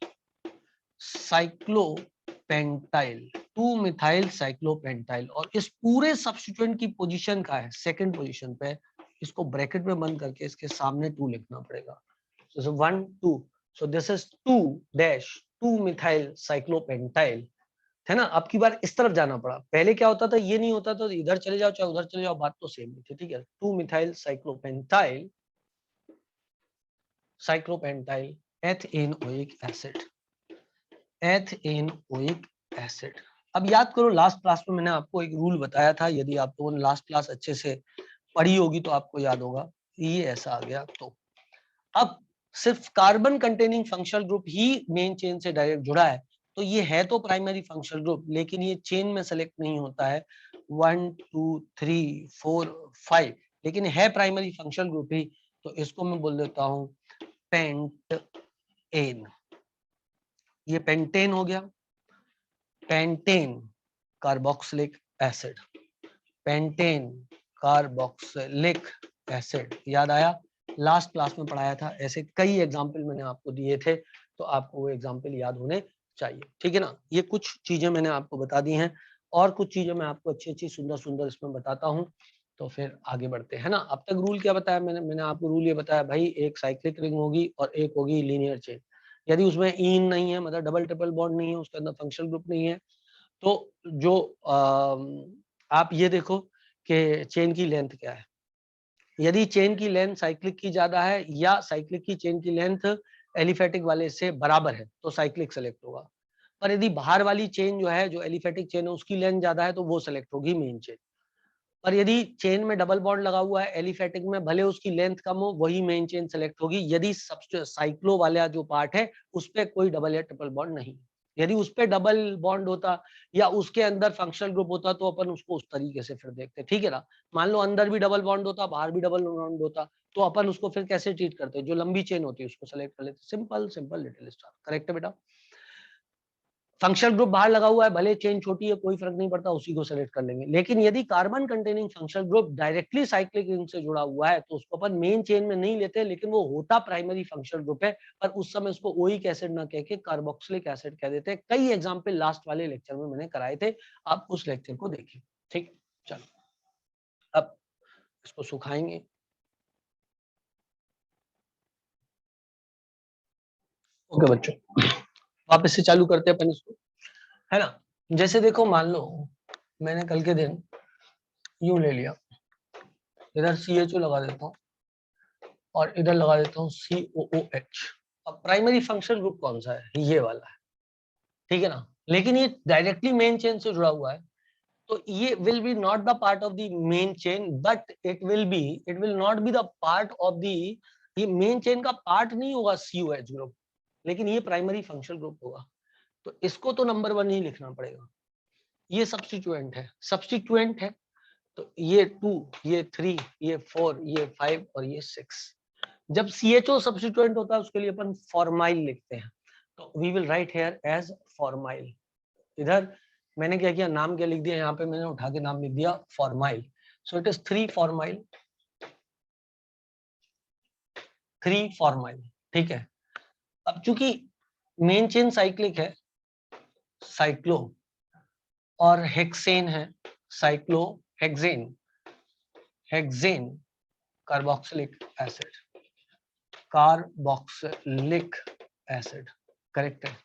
साइक्लोपेंटाइल, 2 मिथाइल साइक्लोपेंटाइल। और इस पूरे सब्स्टिट्यूएंट की पोजीशन का है सेकंड पोजीशन पे, इसको ब्रैकेट में बंद करके इसके सामने 2 लिखना पड़ेगा, so 1 2, so this is 2 dash 2 methyl साइक्लोपेंटाइल, है ना। अब की बार इस तरफ जाना पड़ा, पहले क्या होता था, ये नहीं होता तो इधर चले जाओ चाहे उधर चले जाओ, बात तो सेम थी, ठीक है। 2 methyl cyclopentyl, cyclopentyl ethanoic acid, ethanoic acid. अब याद करो, लास्ट क्लास में मैंने आपको एक रूल बताया था, यदि आप लोगों ने लास्ट क्लास अच्छे से पढ़ी होगी तो आपको याद होगा, ये ऐसा आ गया। तो अब सिर्फ कार्बन कंटेनिंग फंक्शनल ग्रुप ही मेन चेन से डायरेक्ट जुड़ा है, तो ये है तो प्राइमरी फंक्शनल ग्रुप, लेकिन ये चेन में सेलेक्ट नहीं होता है 1 2 3 4 5, लेकिन है प्राइमरी फंक्शनल ग्रुप ही, तो इसको मैं बोल देता हूं पेंटेन। ये पेंटेन हो गया, pentane carboxylic acid, pentane carboxylic acid, याद आया, लास्ट क्लास में पढ़ाया था, ऐसे कई एग्जाम्पल मैंने आपको दिए थे, तो आपको वो एग्जाम्पल याद होने चाहिए, ठीक है ना। ये कुछ चीजें मैंने आपको बता दी हैं, और कुछ चीजें मैं आपको अच्छी अच्छी सुंदर सुंदर इसमें बताता हूँ, तो फिर आगे बढ़ते हैं ना। अब तक रूल क्या बताया मैंने आपको रूल ये बताया भाई, एक साइक्लिक रिंग होगी और एक होगी लीनियर चेन। यदि उसमें इन नहीं है, मतलब डबल ट्रिपल बॉन्ड नहीं है, उसके अंदर फंक्शनल ग्रुप नहीं है, तो जो आप ये देखो कि चेन की लेंथ क्या है। यदि चेन की लेंथ साइक्लिक की ज्यादा है या साइक्लिक की चेन की लेंथ एलिफेटिक वाले से बराबर है तो साइक्लिक सेलेक्ट होगा। पर यदि बाहर वाली चेन जो है, जो एलिफेटिक चेन है, उसकी लेंथ ज्यादा है तो वो सेलेक्ट होगी मेन चेन। पर यदि चेन में डबल बॉन्ड लगा हुआ है एलिफेटिक में, भले उसकी लेंथ कम हो, वही मेन चेन सेलेक्ट होगी, यदि साइक्लो वाला जो पार्ट है उस पर कोई डबल या ट्रिपल बॉन्ड नहीं। यदि उस पर डबल बॉन्ड होता या उसके अंदर फंक्शनल ग्रुप होता तो अपन उसको उस तरीके से फिर देखते, ठीक है ना। मान लो अंदर भी डबल बॉन्ड होता, बाहर भी डबल बॉन्ड होता, तो अपन उसको फिर कैसे ट्रीट करते, जो लंबी चेन होती है उसको सेलेक्ट कर लेते, simple simple little star, correct है बेटा। फंक्शनल ग्रुप बाहर लगा हुआ है, भले चेन छोटी है कोई फर्क नहीं पड़ता, उसी को सेलेक्ट कर लेंगे। लेकिन यदि carbon containing functional group directly cyclic ring से जुड़ा हुआ है तो उसको अपन मेन चेन में नहीं लेते, लेकिन वो होता प्राइमरी फंक्शनल ग्रुप है, पर उस समय उसको ओइक एसिड ना कह के कार्बोक्सिलिक एसिड कह देते हैं। कई एग्जाम्पल लास्ट वाले लेक्चर में मैंने कराए थे, आप उस लेक्चर को देखिए, ठीक। चलो अब इसको सुखाएंगे। ओके बच्चों, वापस से चालू करते हैं अपन इसको, है ना। जैसे देखो, मान लो मैंने कल के दिन यूं ले लिया, इधर CHO लगा देता हूँ और इधर लगा देता हूँ COOH। अब प्राइमरी फंक्शनल ग्रुप कौन सा है, ये वाला है, ठीक है ना। लेकिन ये डायरेक्टली मेन चेन से जुड़ा हुआ है, तो ये will be not the part of the main chain, but it will not be the part of the, ये मेन चेन का पार्ट नहीं होगा COH ग्रुप, लेकिन ये प्राइमरी फंक्शनल ग्रुप होगा। तो इसको तो नंबर 1 ही लिखना पड़ेगा। ये सब्स्टिट्यूएंट है, सब्स्टिट्यूएंट है, तो ये 2 ये 3 ये 4 ये 5 और ये 6। जब CHO सब्स्टिट्यूएंट होता है उसके लिए अपन फॉर्माइल लिखते हैं, तो we will write here as formyl. इधर मैंने क्या किया, नाम क्या लिख दिया, यहाँ पे मैंने उठा के नाम लिख दिया formyl. So it is 3 formyl, 3 formyl, ठीक है। अब चूंकि मेन चेन साइक्लिक है साइक्लो, और हेक्सेन है cyclo hexane, hexane carboxylic acid, carboxylic acid, correct है।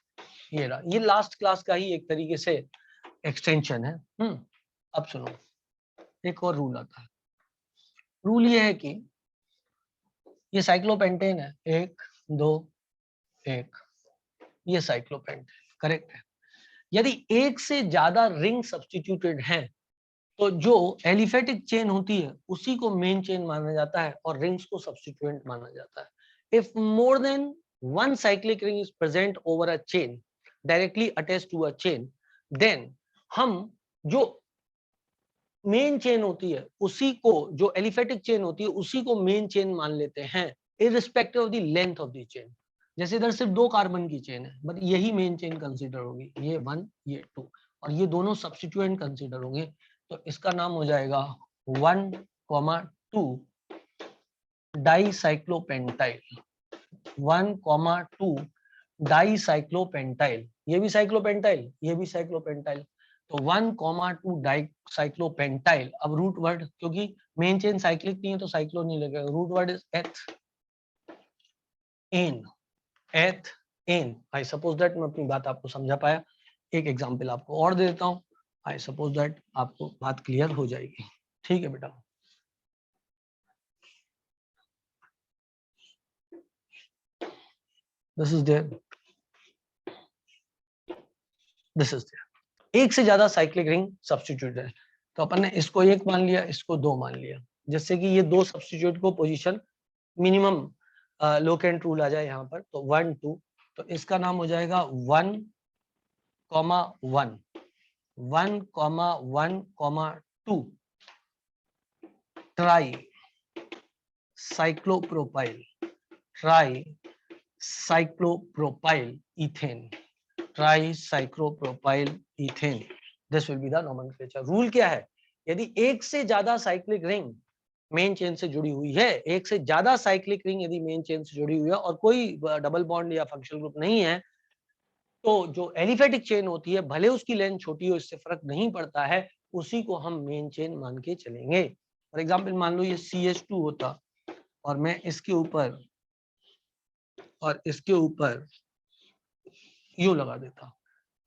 ये रहा, ये लास्ट क्लास का ही एक तरीके से एक्सटेंशन है। अब सुनो, एक और रूल आता है। रूल ये है कि ये साइक्लोपेंटेन है, 1 2 1, ये साइक्लोपेंटेन, करेक्ट है। यदि एक से ज्यादा रिंग सब्स्टिट्यूटेड हैं तो जो एलिफेटिक चेन होती है उसी को मेन चेन माना जाता है और रिंग्स को सब्स्टिट्यूएंट माना जाता है। If more than one cyclic ring is present over a chain directly attached to a chain, then हम जो मेन चेन होती है उसी को, जो एलिफेटिक चेन होती है उसी को मेन चेन मान लेते हैं irrespective of the length of the chain. जैसे इधर सिर्फ 2 कार्बन की चेन है बट यही मेन चेन कंसीडर होगी, ये 1 ये 2, और ये दोनों सब्स्टिट्यूएंट कंसीडर होंगे, तो इसका नाम हो जाएगा 1,2 डाइसाइक्लोपेंटाइल, 1,2 डाइसाइक्लोपेंटाइल, ये भी साइक्लोपेंटाइल ये भी साइक्लोपेंटाइल, तो 1,2 डाइसाइक्लोपेंटाइल। अब रूट वर्ड, क्योंकि मेन चेन साइक्लिक नहीं है तो साइक्लो नहीं लगेगा, root word is ethane, ethane. I suppose that मैं अपनी बात आपको समझा पाया। एक एग्जांपल आपको और दे देता हूं, आई सपोज दैट आपको बात क्लियर हो जाएगी। ठीक है बेटा, this is there, this is there. एक से ज्यादा साइक्लिक रिंग सब्स्टिट्यूट है, तो अपन ने इसको 1 मान लिया, इसको 2 मान लिया, जिससे कि ये दो सब्स्टिट्यूट को पोजीशन मिनिमम लोकेंट रूल आ जाए यहाँ पर, तो 1 2, तो इसका नाम हो जाएगा 1,1 1,1,2 tri cyclopropyl, tri cyclopropyl ethane, tricyclopropyl ethane, this will be the nomenclature. Rule क्या है, यदि एक से ज्यादा साइक्लिक रिंग मेन चेन से जुड़ी हुई है, एक से ज्यादा साइक्लिक रिंग यदि मेन चेन से जुड़ी हुई है और कोई डबल बॉन्ड या फंक्शनल ग्रुप नहीं है, तो जो एलिफेटिक चेन होती है भले उसकी लेंथ छोटी हो, इससे फर्क नहीं पड़ता है, उसी को हम मेन चेन मान के चलेंगे। फॉर एग्जांपल मान लो ये CH2 होता और मैं इसके ऊपर और इसके ऊपर यू लगा देता,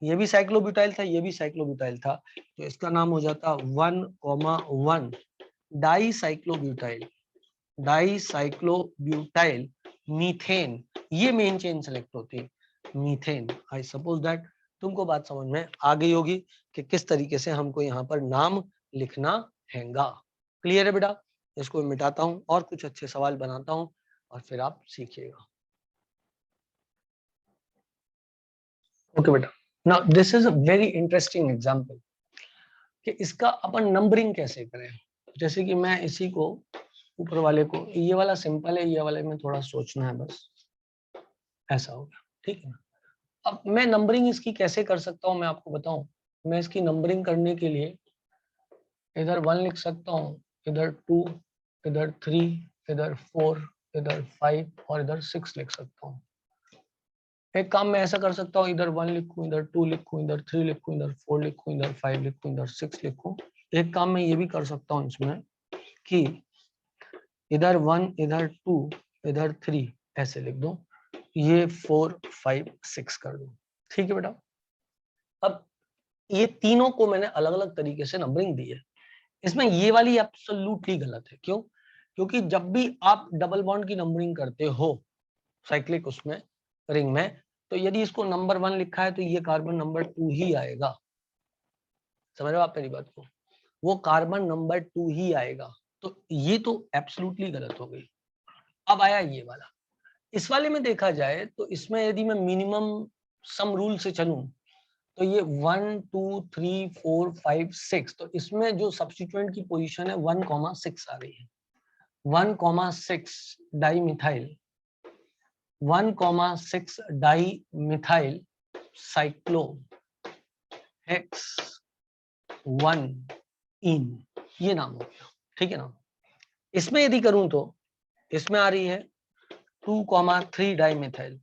ये भी साइक्लोब्यूटाइल था ये भी साइक्लोब्यूटाइल था, तो इसका नाम हो जाता 1,1 डाइसाइक्लोब्यूटाइल, डाइसाइक्लोब्यूटाइल मीथेन, ये मेन चेन सेलेक्ट होती मीथेन। आई सपोज दैट तुमको बात समझ में आ गई होगी कि किस तरीके से हमको यहाँ पर नाम लिखना हैगा। क्लियर है बेटा, इसको मिटाता हूँ और कुछ अच्छे सवाल बनाता हूँ और फिर आप सीखिएगा। ओके बेटा, now this is a very interesting example कि इसका अपन नंबरिंग कैसे करें। जैसे कि मैं इसी को ऊपर वाले को, ये वाला सिंपल है, ये वाले में थोड़ा सोचना है बस, ऐसा हो गया, ठीक है ना। अब मैं नंबरिंग इसकी कैसे कर सकता हूँ मैं आपको बताऊं। मैं इसकी नंबरिंग करने के लिए इधर 1 लिख सकता हूँ, इधर 2, इधर 3, इधर 4, इधर 5 और इधर 6 लिख सकता हूँ। एक काम मैं ऐसा कर सकता हूँ, इधर 1 लिखूं, इधर 2 लिखूं, इधर 3 लिखूं, इधर 4 लिखूं, इधर 5 लिखूं, इधर 6 लिखूं। एक काम मैं ये भी कर सकता हूँ इसमें कि इधर 1, इधर 2, इधर 3 ऐसे लिख दूं, ये 4 5 6 कर दूं। ठीक है बेटा, अब ये तीनों को मैंने अलग अलग तरीके से नंबरिंग दी है। इसमें ये वाली एब्सोल्युटली गलत है। क्यों? क्योंकि जब भी आप डबल बॉन्ड की नंबरिंग करते हो साइक्लिक उसमें रिंग में, तो यदि इसको नंबर 1 लिखा है तो ये कार्बन नंबर 2 ही आएगा। समझ रहे हो आप मेरी बात को, वो कार्बन नंबर 2 ही आएगा। तो ये तो एब्सोल्युटली गलत हो गई। अब आया ये वाला, इस वाले में देखा जाए तो इसमें यदि मैं मिनिमम सम रूल से चलूं तो ये 1 2 3 4 5 6, तो इसमें जो सब्स्टिट्यूएंट की पोजीशन है 1,6 आ रही है। 1,6 di methyl, 1,6 di methyl cyclo hex 1 इन, ये नाम हो गया। ठीक है ना। इसमें यदि करूं तो इसमें आ रही है 2,3 डाई मिथाइल,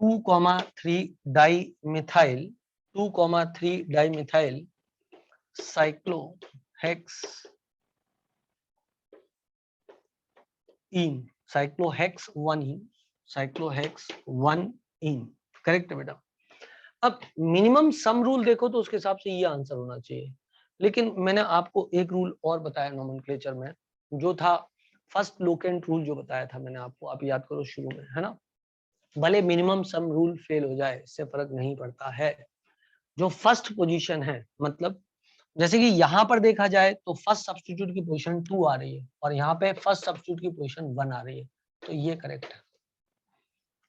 2,3 डाइमिथाइल 2,3 डाइमिथाइल साइक्लोहेक्स 1 इन। करेक्ट है बेटा। अब मिनिमम सम रूल देखो तो उसके हिसाब से ये आंसर होना चाहिए, लेकिन मैंने आपको एक रूल और बताया नोमेनक्लेचर में, जो था फर्स्ट लोकेंट रूल, जो बताया था मैंने आपको, आप याद करो शुरू में, है ना। भले मिनिमम सम रूल फेल हो जाए, इससे फर्क नहीं पड़ता है। जो फर्स्ट पोजीशन है, मतलब जैसे कि यहाँ पर देखा जाए तो फर्स्ट सब्स्टिट्यूट की पोजीशन 2 आ रही है और यहाँ पे फर्स्ट सब्स्टिट्यूट की पोजीशन 1 आ रही है, तो ये करेक्ट है।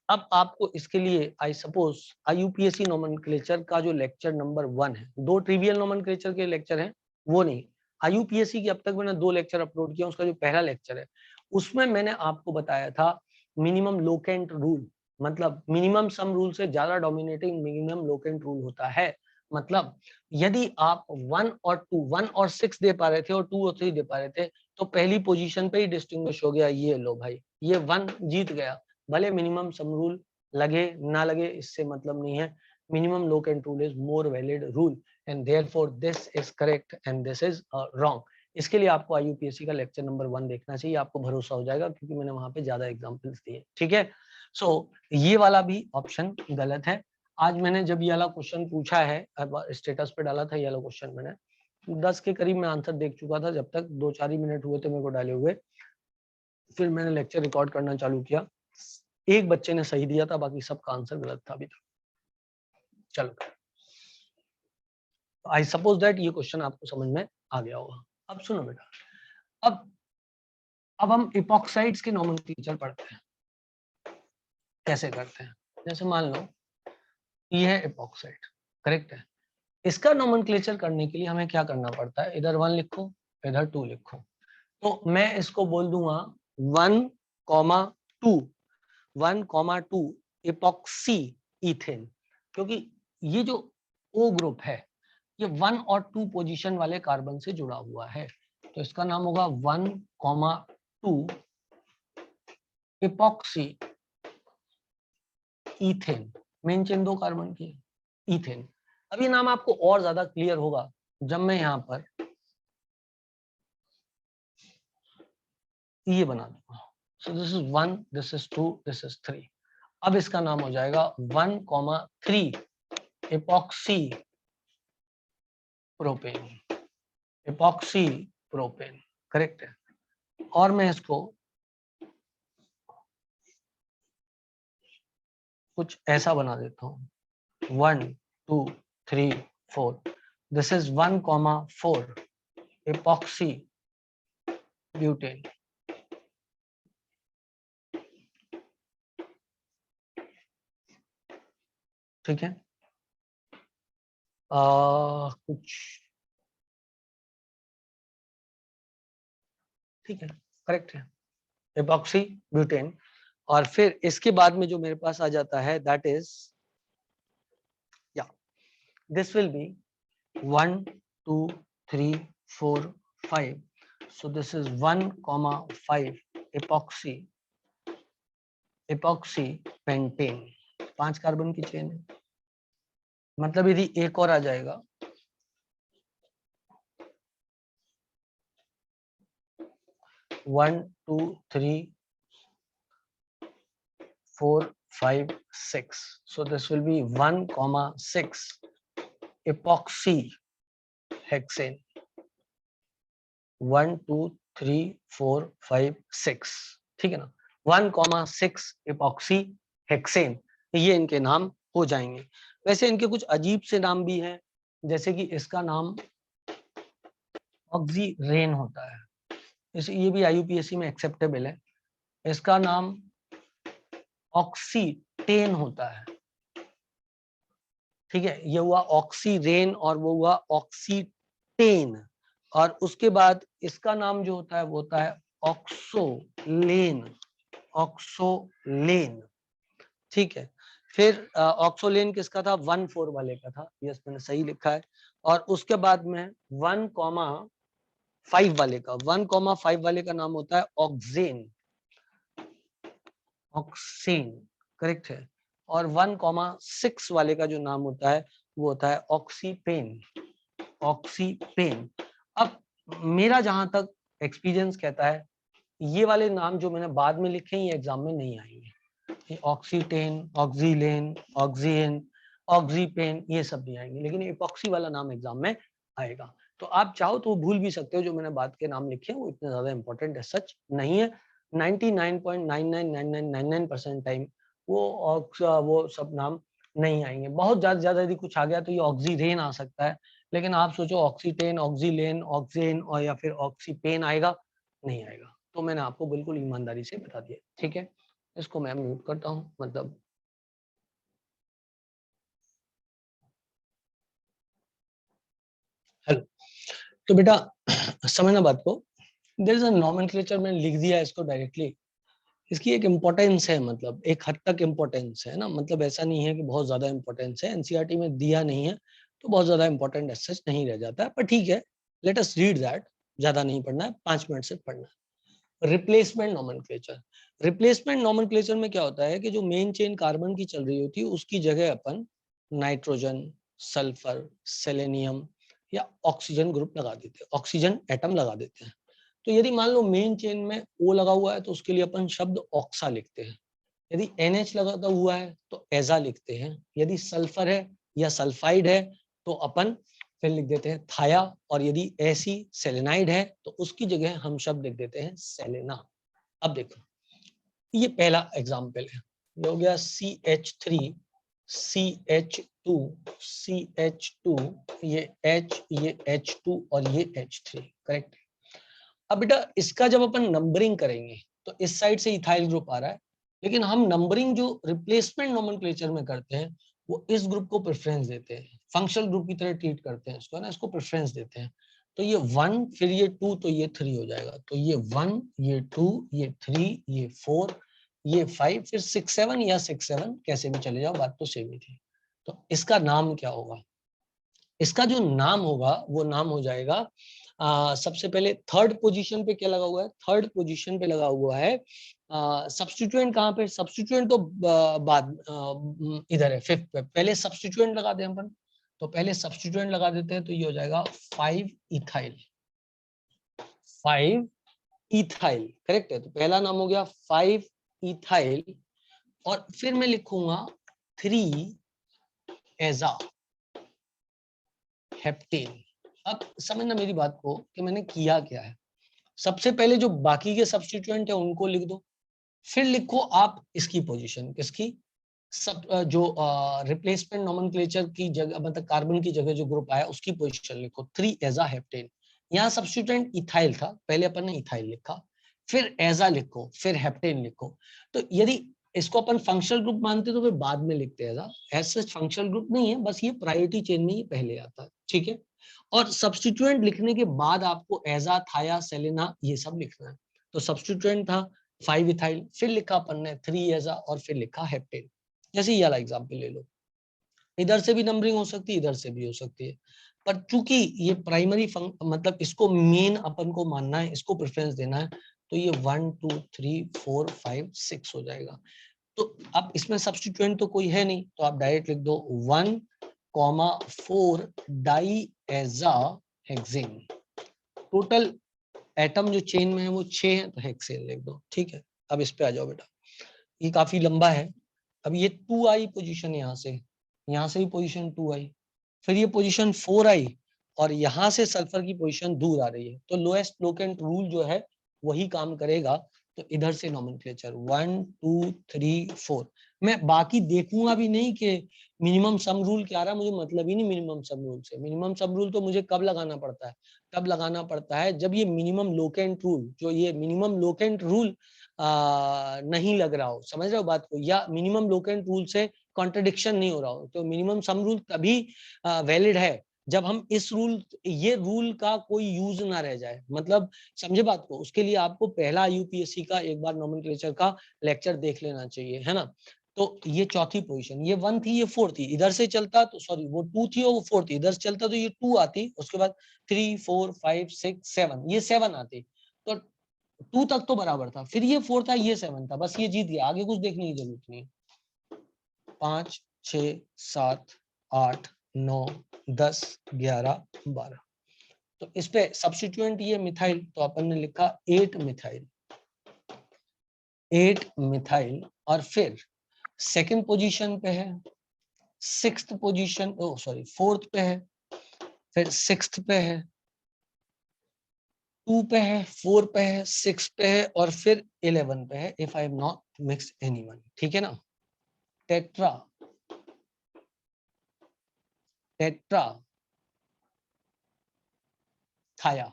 अब आपको इसके लिए आई सपोज IUPAC नोमेनक्लेचर का जो लेक्चर नंबर 1 है, 2 ट्रिवियल नोमेनक्लेचर के लेक्चर हैं, वो नहीं, IUPAC की अब तक मैंने 2 लेक्चर अपलोड किया, उसका जो पहला लेक्चर है उसमें मैंने आपको बताया था मिनिमम लोकेंट रूल, मतलब मिनिमम सम रूल से ज्यादा डोमिनेटिंग मिनिमम लोकेंट रूल होता है। मतलब यदि आप 1 और 6 दे पा रहे थे और 2 और 3 दे पा रहे थे, तो पहली पोजीशन पे ही डिस्टिंग्विश हो गया, ये लो भाई, ये 1 जीत गया। भले मिनिमम सम रूल लगे ना लगे, इससे मतलब नहीं है। Minimum locant rule is more valid rule and therefore this is correct and this is wrong. इसके लिए आपको IUPAC का लेक्चर नंबर 1 देखना चाहिए, आपको भरोसा हो जाएगा, क्योंकि मैंने वहां पे ज्यादा एग्जांपल्स दिए। ठीक है, सो ये वाला भी ऑप्शन गलत है। आज मैंने जब ये वाला क्वेश्चन पूछा है, स्टेटस पे डाला था ये वाला क्वेश्चन, मैंने 10 के करीब मैं आंसर देख चुका था, जब तक 2-4 ही मिनट हुए थे मेरे को डाले हुए। फिर मैंने लेक्चर रिकॉर्ड करना चालू किया, एक बच्चे ने सही दिया था, बाकी सबका आंसर गलत था अभी तक। चलो, आई सपोज दैट ये क्वेश्चन आपको समझ में आ गया होगा। अब सुनो बेटा, अब हम इपॉक्साइड्स के नोमेनक्लेचर पढ़ते हैं, कैसे करते हैं। जैसे मान लो ये है इपॉक्साइड, करेक्ट है। इसका नोमेनक्लेचर करने के लिए हमें क्या करना पड़ता है, इधर 1 लिखो, इधर 2 लिखो। तो मैं इसको बोल दूंगा 1,2 इपॉक्सी इथेन, क्योंकि ये जो O ग्रुप है ये 1 और 2 पोजीशन वाले कार्बन से जुड़ा हुआ है, तो इसका नाम होगा 1,2 epoxy ethane. Main chain 2 carbon की, इथेन। अब ये नाम आपको और ज्यादा क्लियर होगा जब मैं यहाँ पर ये बना दूंगा। सो this is 1, this is 2, this is 3। अब इसका नाम हो जाएगा 1,3 epoxy propane, epoxy propane, correct है। और मैं इसको कुछ ऐसा बना देता हूँ, 1, 2, 3, 4। This is 1,4 epoxy butane. ठीक है, कुछ ठीक है, करेक्ट है, इपॉक्सी ब्यूटेन। और फिर इसके बाद में जो मेरे पास आ जाता है, दैट इज या this will B 1, 2, 3, 4, 5. So this is 1,5 epoxy pentane। 5 carbon की चेन है, मतलब यदि एक और आ जाएगा 1, 2, 3, 4, 5, 6। So this will be 1,6 epoxy hexane। 1, 2, 3, 4, 5, 6, ठीक है ना। 1,6 epoxy hexane, ये इनके नाम हो जाएंगे। वैसे इनके कुछ अजीब से नाम भी हैं, जैसे कि इसका नाम ऑक्सीरेन होता है, ये भी IUPAC में एक्सेप्टेबल है। इसका नाम ऑक्सीटेन होता है, ठीक है, ये हुआ ऑक्सीरेन और वो हुआ ऑक्सीटेन। और उसके बाद इसका नाम जो होता है वो होता है ऑक्सोलेन, ऑक्सोलेन, ठीक है। फिर ऑक्सोलेन किसका था, 1,4 वाले का था, यस मैंने सही लिखा है। और उसके बाद में 1,5 वाले का, 1,5 वाले का नाम होता है ऑक्सेन, ऑक्सेन, करेक्ट है। और 1,6 वाले का जो नाम होता है वो होता है ऑक्सीपेन। ऑक्सीपेन। अब मेरा जहां तक एक्सपीरियंस कहता है ये वाले नाम जो मैंने बाद में लिखे ये एग्जाम में नहीं आएंगे। ऑक्सीटेन, ऑक्सीलेन, ऑक्सीन, ऑक्सीपेन ये सब नहीं आएंगे, लेकिन इपॉक्सी वाला नाम एग्जाम में आएगा। तो आप चाहो तो भूल भी सकते हो, जो मैंने बाद के नाम लिखे हैं वो इतने ज्यादा इंपॉर्टेंट है सच नहीं है। 99.999999% टाइम वो सब नाम नहीं आएंगे। बहुत ज्यादा यदि कुछ आ गया तो ये ऑक्सीरेन आ सकता है, लेकिन आप सोचो ऑक्सीटेन, ऑक्सीलेन, ऑक्सीन और या फिर ऑक्सीपेन आएगा, नहीं आएगा। तो मैंने आपको बिल्कुल ईमानदारी से बता दिया, ठीक है। इसको मैं म्यूट करता हूँ, मतलब हेलो। तो बेटा समझना बात को, देयर इज अ नॉमेनक्लेचर, मैंने लिख दिया है इसको डायरेक्टली। इसकी एक इम्पोर्टेंस है, मतलब एक हद तक इम्पोर्टेंस है ना, मतलब ऐसा नहीं है कि बहुत ज्यादा इम्पोर्टेंस है, एनसीईआरटी में दिया नहीं है तो बहुत ज्यादा इम्पोर्टेंट सच नहीं रह जाता है, पर ठीक है, लेट अस रीड दैट। ज्यादा नहीं पढ़ना है, 5 मिनट से पढ़ना है। Replacement nomenclature. रिप्लेसमेंट नॉमेनक्लेचर में क्या होता है कि जो मेन चेन कार्बन की चल रही होती है उसकी जगह अपन नाइट्रोजन, सल्फर, सेलेनियम या ऑक्सीजन ग्रुप लगा देते हैं, ऑक्सीजन एटम लगा देते हैं। तो यदि मान लो मेन चेन में O लगा हुआ है तो उसके लिए अपन शब्द ऑक्सा लिखते हैं। यदि NH लगा हुआ है तो एजा लिखते हैं। यदि सल्फर है या सल्फाइड है तो अपन फिर लिख देते हैं थाया, और यदि ऐसी सेलेनाइड है तो उसकी जगह हम शब्द लिख देते हैं सेलेना। अब देखो, ये पहला एग्जाम्पल है, ये हो गया CH3, CH2, CH2, ये H, ये H2 और ये H3, करेक्ट। अब बेटा इसका जब अपन नंबरिंग करेंगे तो इस साइड से इथाइल ग्रुप आ रहा है, लेकिन हम नंबरिंग जो रिप्लेसमेंट नोमेनक्लेचर में करते हैं वो इस ग्रुप को प्रेफरेंस देते हैं, फंक्शनल ग्रुप की तरह ट्रीट करते हैं इसको, है ना, इसको प्रेफरेंस देते हैं। तो ये 1, फिर ये 2, तो ये 3 हो जाएगा। तो ये 1, ये 2, ये 3, ये 4, ये 5, फिर 6 7 या 6 7 कैसे भी चले जाओ, बात तो सेम ही थी। तो इसका नाम क्या होगा? इसका जो नाम होगा वो नाम हो जाएगा, सबसे पहले थर्ड पोजीशन पे क्या लगा हुआ है? थर्ड पोजीशन पे लगा हुआ है सब्स्टिट्यूएंट। कहाँ पे सब्स्टिट्यूएंट? तो बाद इधर है फिफ्थ पे। पहले सब्स्टिट्यूएंट लगा दें अपन, तो पहले सब्स्टिट्यूएंट लगा देते हैं, तो ये हो जाएगा 5 इथाइल। 5 इथाइल, करेक्ट है। तो पहला नाम हो गया 5 इथाइल, और फिर मैं लिखूंगा 3 एजा हेप्टेन। अब समझना मेरी बात को कि मैंने किया क्या है। सबसे पहले जो बाकी के सब्स्टिट्यूएंट है उनको लिख दो, फिर लिखो आप इसकी पोजीशन, किसकी? सब जो रिप्लेसमेंट नोमेनक्लेचर की जगह, मतलब कार्बन की जगह जो ग्रुप आया उसकी पोजीशन लिखो, 3 एजा हेप्टेन। यहाँ सब्स्टिट्यूएंट इथाइल था, पहले अपन ने इथाइल लिखा, फिर एजा लिखो, फिर हेप्टेन लिखो। तो यदि इसको अपन फंक्शनल ग्रुप मानते तो फिर बाद में लिखते हैं, ऐसा फंक्शनल ग्रुप नहीं है, बस ये प्रायोरिटी चेन में ये पहले आता है, ठीक है। और सब्स्टिट्यूएंट लिखने के बाद आपको एजा, थाया, सेलेना ये सब लिखना है। तो सब्स्टिट्यूएंट था 5 इथाइल, फिर लिखा अपन ने 3 एजा, और फिर लिखा हेप्टेन। जैसे ये वाला एग्जाम्पल ले लो, इधर से भी नंबरिंग हो सकती है, इधर से भी हो सकती है, पर चूंकि ये प्राइमरी मतलब इसको मेन अपन को मानना है, इसको प्रेफरेंस देना है, तो ये 1 2 3 4 5 6 हो जाएगा। तो अब इसमें सब्स्टिट्यूएंट तो कोई है नहीं, तो आप डायरेक्ट लिख दो 1,4 डाई एजा हेक्सेन। टोटल एटम जो चेन में है वो 6 है, तो हेक्सेन लिख दो, ठीक है। अब इस पे आ जाओ बेटा, ये काफी लंबा है। अब ये 2 आई पोजीशन, यहाँ से भी पोजीशन 2 आई, फिर ये पोजीशन 4 आई, और यहाँ से सल्फर की पोजीशन दूर आ रही है, तो लोएस्ट लोकेंट रूल जो है वही काम करेगा। तो इधर से नोमेनक्लेचर 1 2 3 4, मैं बाकी देखूंगा भी नहीं कि मिनिमम सम रूल क्या रहा, मुझे मतलब ही नहीं मिनिमम सम रूल से। मिनिमम सम रूल तो मुझे कब लगाना पड़ता है? तब लगाना पड़ता है जब ये मिनिमम लोकेंट रूल, जो ये मिनिमम लोकेंट रूल नहीं लग रहा हो, समझ रहे हो बात को, या मिनिमम लोकेंट रूल से कॉन्ट्रडिक्शन नहीं हो रहा हो। तो मिनिमम सम रूल तभी वैलिड है जब हम इस रूल, ये रूल का कोई यूज ना रह जाए, मतलब समझे बात को। उसके लिए आपको पहला यूपीएससी का एक बार नोमेनक्लेचर का लेक्चर देख लेना चाहिए, है ना। तो ये चौथी पोजीशन, ये 1 थी, ये 4 थी, इधर से चलता तो सॉरी वो 2 थी और वो 4 थी, इधर से चलता तो ये 2 आती, उसके बाद 3 4 5 6 7, ये 7 आती। तो 2 तक तो बराबर था, फिर ये 4 था, ये 7 था, बस ये जीत गया, आगे कुछ देखने की जरूरत नहीं। 5 6 7 8 9 10 11 12। तो इस पे सब्स्टिट्यूएंट ये मिथाइल, तो अपन ने लिखा 8 मिथाइल, 8 मिथाइल। और फिर सेकंड पोजीशन पे है, सिक्स्थ पोजीशन, ओ सॉरी फोर्थ पे है, फिर सिक्स्थ पे है, 2 पे है, 4 पे है, 6 पे है और फिर 11 पे है, if I have not mix anyone. ठीक है ना। टेट्रा, टेट्रा थाया,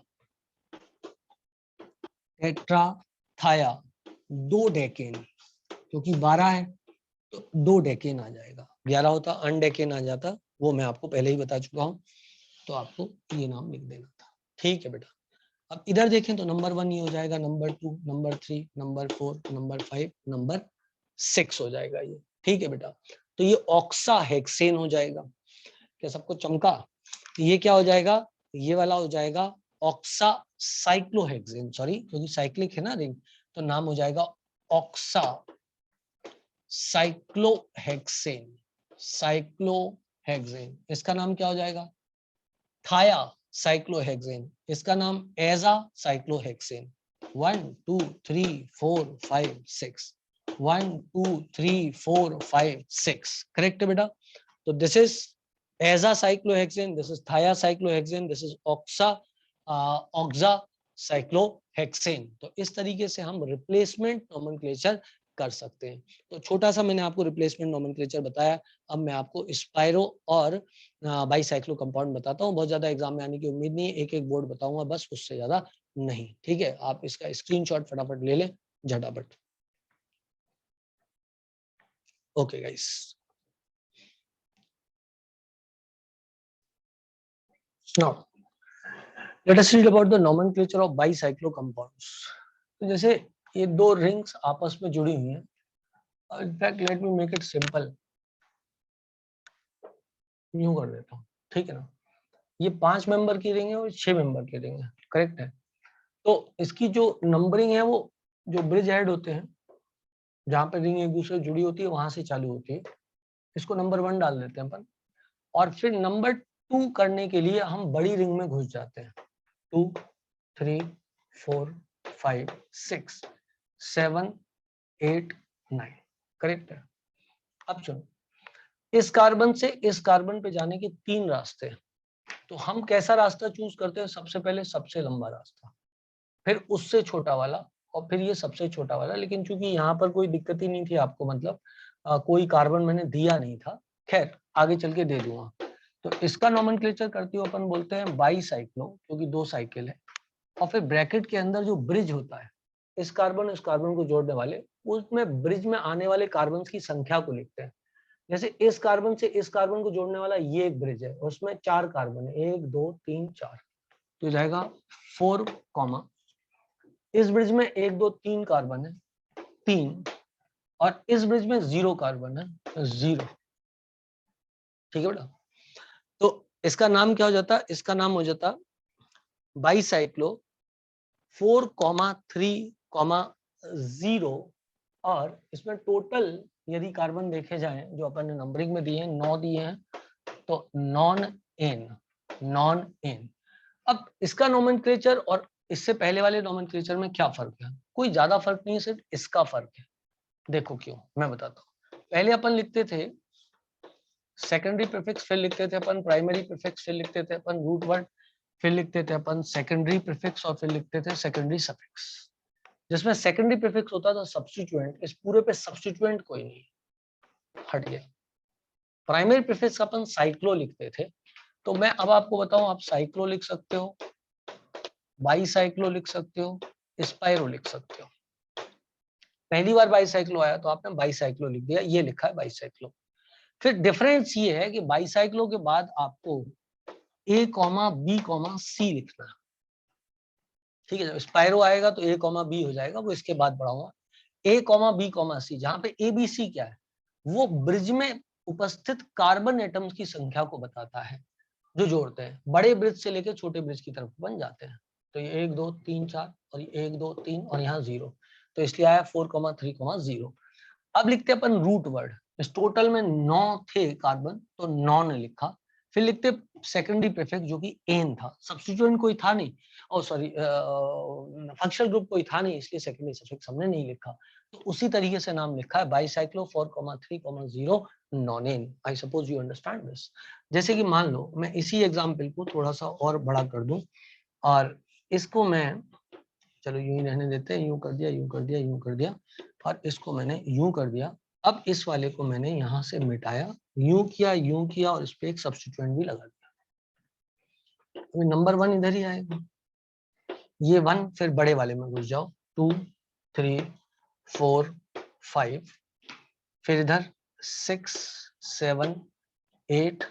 टेट्रा थाया, 2 डेकेन, क्योंकि 12 है तो 2 डेकेन आ जाएगा। 11 होता अनडेकेन आ जाता, वो मैं आपको पहले ही बता चुका हूं, तो आपको ये नाम लिख देना था। ठीक है बेटा। अब इधर देखें तो नंबर 1 ये हो जाएगा, number 2, number 3, number 4, number 5, number 6 हो जाएगा ये। ठीक है बेटा। तो ये ऑक्सा हेक्सेन हो जाएगा। क्या सबको चमका? ये क्या हो जाएगा? ये वाला हो जाएगा ऑक्सा साइक्लोहेक्सेन, सॉरी क्योंकि साइक्लिक है ना रिंग, तो नाम हो जाएगा ऑक्सा साइक्लोहेक्सेन, साइक्लोहेक्सेन। इसका नाम क्या हो जाएगा? थाया साइक्लोहेक्सेन। इसका नाम एजा साइक्लोहेक्सेन। 1 2 3 4 5 6, 1 2 3 4 5 6, करेक्ट है बेटा। तो दिस इज एजा साइक्लोहेक्सेन, दिस इज थाया साइक्लोहेक्सेन, दिस इज ऑक्सा ऑक्सा साइक्लोहेक्सेन। तो इस तरीके से हम रिप्लेसमेंट नोमेनक्लेचर कर सकते हैं। तो छोटा सा मैंने आपको रिप्लेसमेंट नोमेनक्लेचर बताया। अब मैं आपको स्पाइरो और बाईसाइक्लो कंपाउंड बताता हूँ। बहुत ज्यादा एग्जाम में आने की उम्मीद नहीं है, एक एक बोर्ड बताऊंगा बस, उससे ज्यादा नहीं। ठीक है, आप इसका स्क्रीनशॉट फटाफट ले लें झटापट। Okay guys, now let us read about the nomenclature of bicyclo compounds. तो जैसे ये 2 रिंग्स आपस में जुड़ी हुई हैं, in fact let me make it simple, यूं कर देता हूँ। ठीक है ना। ये 5 मेंबर की रिंग है और 6 मेंबर की रिंग है, करेक्ट है। तो इसकी जो नंबरिंग है वो जो ब्रिज हेड होते हैं, जहां पे रिंग एक दूसरे से जुड़ी होती है वहां से चालू होती है, इसको नंबर 1 डाल देते हैं अपन। और फिर नंबर 2 करने के लिए हम बड़ी रिंग में घुस जाते हैं। 2 3 4 5 6 7 8 9, करेक्ट है। अब सुनो, इस कार्बन से इस कार्बन पे जाने के 3 रास्ते हैं। तो हम कैसा रास्ता चूज करते हैं? सबसे पहले सबसे लंबा रास्ता, फिर उससे छोटा वाला, और फिर ये सबसे छोटा वाला। लेकिन चूंकि यहाँ पर कोई दिक्कत ही नहीं थी आपको, मतलब कोई कार्बन मैंने दिया नहीं था, खैर आगे चल के दे दूंगा। तो इसका नोमेनक्लेचर करते हुए अपन बोलते हैं बाईसाइक्लो, क्योंकि 2 साइकिल है। और फिर ब्रैकेट के अंदर जो ब्रिज होता है, इस कार्बन को जोड़ने वाले, उसमें ब्रिज में आने वाले कार्बन की संख्या को लिखते हैं। जैसे इस कार्बन से इस कार्बन को जोड़ने वाला ये एक ब्रिज है, उसमें 4 कार्बन है, 1 2 3 4, तो जाएगा 4, इस ब्रिज में 1 2 3 कार्बन है, 3, और इस ब्रिज में 0 कार्बन है, 0। ठीक है बेटा। तो इसका नाम क्या हो जाता? इसका नाम हो जाता बाईसाइक्लो 4,3,0। और इसमें टोटल यदि कार्बन देखे जाएं जो अपन ने नंबरिंग में दिए हैं, 9 दिए हैं, तो नॉन एन। अब इसका नोमेनक्लेचर और इससे पहले वाले नोमेनक्लेचर में क्या फर्क है? कोई ज्यादा फर्क नहीं है, सिर्फ इसका फर्क है। देखो क्यों, मैं बताता हूँ। पहले अपन लिखते थे सेकेंडरी प्रीफिक्स, फिर लिखते थे अपन प्राइमरी प्रीफिक्स, फिर लिखते थे अपन रूट वर्ड, फिर लिखते थे अपन सेकेंडरी प्रीफिक्स, और फिर लिखते थे सेकेंडरी सफिक्स। जिसमें सेकेंडरी प्रीफिक्स होता था सब्स्टिट्यूएंट, इस पूरे पे सब्स्टिट्यूएंट कोई नहीं, हट गया। प्राइमरी प्रीफिक्स अपन साइक्लो लिखते थे। तो मैं अब आपको बताऊं, आप साइक्लो लिख सकते हो, बाईसाइक्लो लिख सकते हो, स्पाइरो लिख सकते हो। पहली बार बाईसाइक्लो आया तो आपने बाईसाइक्लो लिख दिया, ये लिखा है बाईसाइक्लो। फिर डिफरेंस ये है कि बाईसाइक्लो के बाद आपको A, B, C लिखना है। ठीक है, जब स्पाइरो आएगा तो A, B हो जाएगा, वो इसके बाद बढ़ाऊंगा। A, B, C, जहां पे ABC क्या है? वो ब्रिज में उपस्थित कार्बन एटम्स की संख्या को बताता है जो जोड़ते हैं, बड़े ब्रिज से लेकर छोटे ब्रिज की तरफ बन जाते हैं। तो ये 1 2 3 4 और 1 2 3 और यहाँ 0, तो इसलिए आया 4,3,0। अब लिखते हैं अपन रूट वर्ड। इस टोटल में 9 थे कार्बन तो 9 ने लिखा। फिर लिखते सेकेंडरी प्रीफिक्स जो कि एन था, सब्स्टिट्यूएंट कोई था नहीं, और सॉरी फंक्शनल ग्रुप कोई था नहीं, इसलिए सेकेंडरी सफिक्स हमने नहीं लिखा। तो उसी तरीके से नाम लिखा है bicyclo 4,3,0 nonane. I suppose you understand this. जैसे कि मान लो मैं इसी एग्जाम्पल को थोड़ा सा और बड़ा कर दूं, और इसको मैं, चलो यूं ही रहने देते हैं, यूं कर दिया, यूं कर दिया, यूं कर दिया, और इसको मैंने यूं कर दिया। अब इस वाले को मैंने यहां से मिटाया, यूं किया, और इस पे एक सब्स्टिट्यूएंट भी लगा दिया। तो नंबर 1 इधर ही आएगा, ये 1, फिर बड़े वाले में घुस जाओ, 2, 3, 4, 5, फिर इधर 6, 7, 8,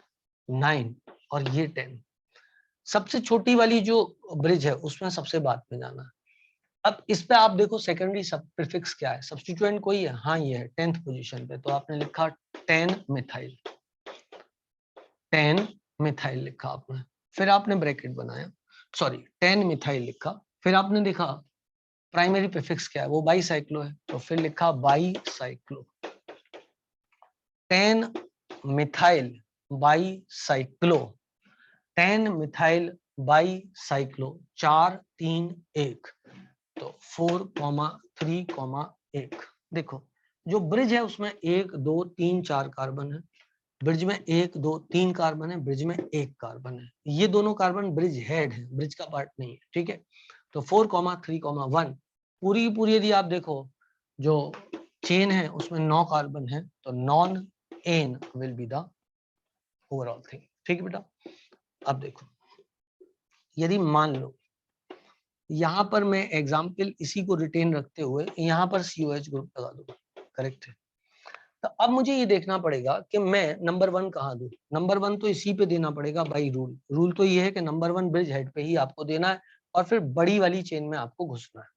9, और ये 10। सबसे छोटी वाली जो ब्रिज है उसमें सबसे बाद में जाना है। अब इस पे आप देखो सेकेंडरी सब प्रीफिक्स क्या है, सब्स्टिट्यूएंट कोई है, हाँ ये है 10th पोजीशन पे, तो आपने लिखा 10 मिथाइल, 10 मिथाइल लिखा आपने, फिर आपने ब्रैकेट बनाया, सॉरी 10 मिथाइल लिखा, फिर आपने देखा प्राइमरी प्रीफिक्स क्या है, वो बाईसाइक्लो है, तो फिर लिखा bicyclo, 10 methyl bicyclo, 10 methyl bicyclo, 4, 3, 1, तो 4,3,1। देखो जो ब्रिज है उसमें 1, 2, 3, 4 कार्बन है, ब्रिज में 1, 2, 3 कार्बन है, ब्रिज में 1 कार्बन है, ये दोनों कार्बन ब्रिज हेड है, ब्रिज का पार्ट नहीं है, ठीक है। तो 4,3,1 पूरी पूरी यदि आप देखो जो चेन है उसमें 9 कार्बन है, तो nonane will be the overall thing, ठीक है बेटा। अब देखो यदि मान लो यहाँ पर मैं एग्जाम्पल इसी को रिटेन रखते हुए यहाँ पर COH ग्रुप लगा दूंगा, करेक्ट है। तो अब मुझे ये देखना पड़ेगा कि मैं नंबर 1 कहाँ दूं। नंबर 1 तो इसी पे देना पड़ेगा बाई रूल। रूल तो ये है कि नंबर 1 ब्रिज हेड पे ही आपको देना है, और फिर बड़ी वाली चेन में आपको घुसना है।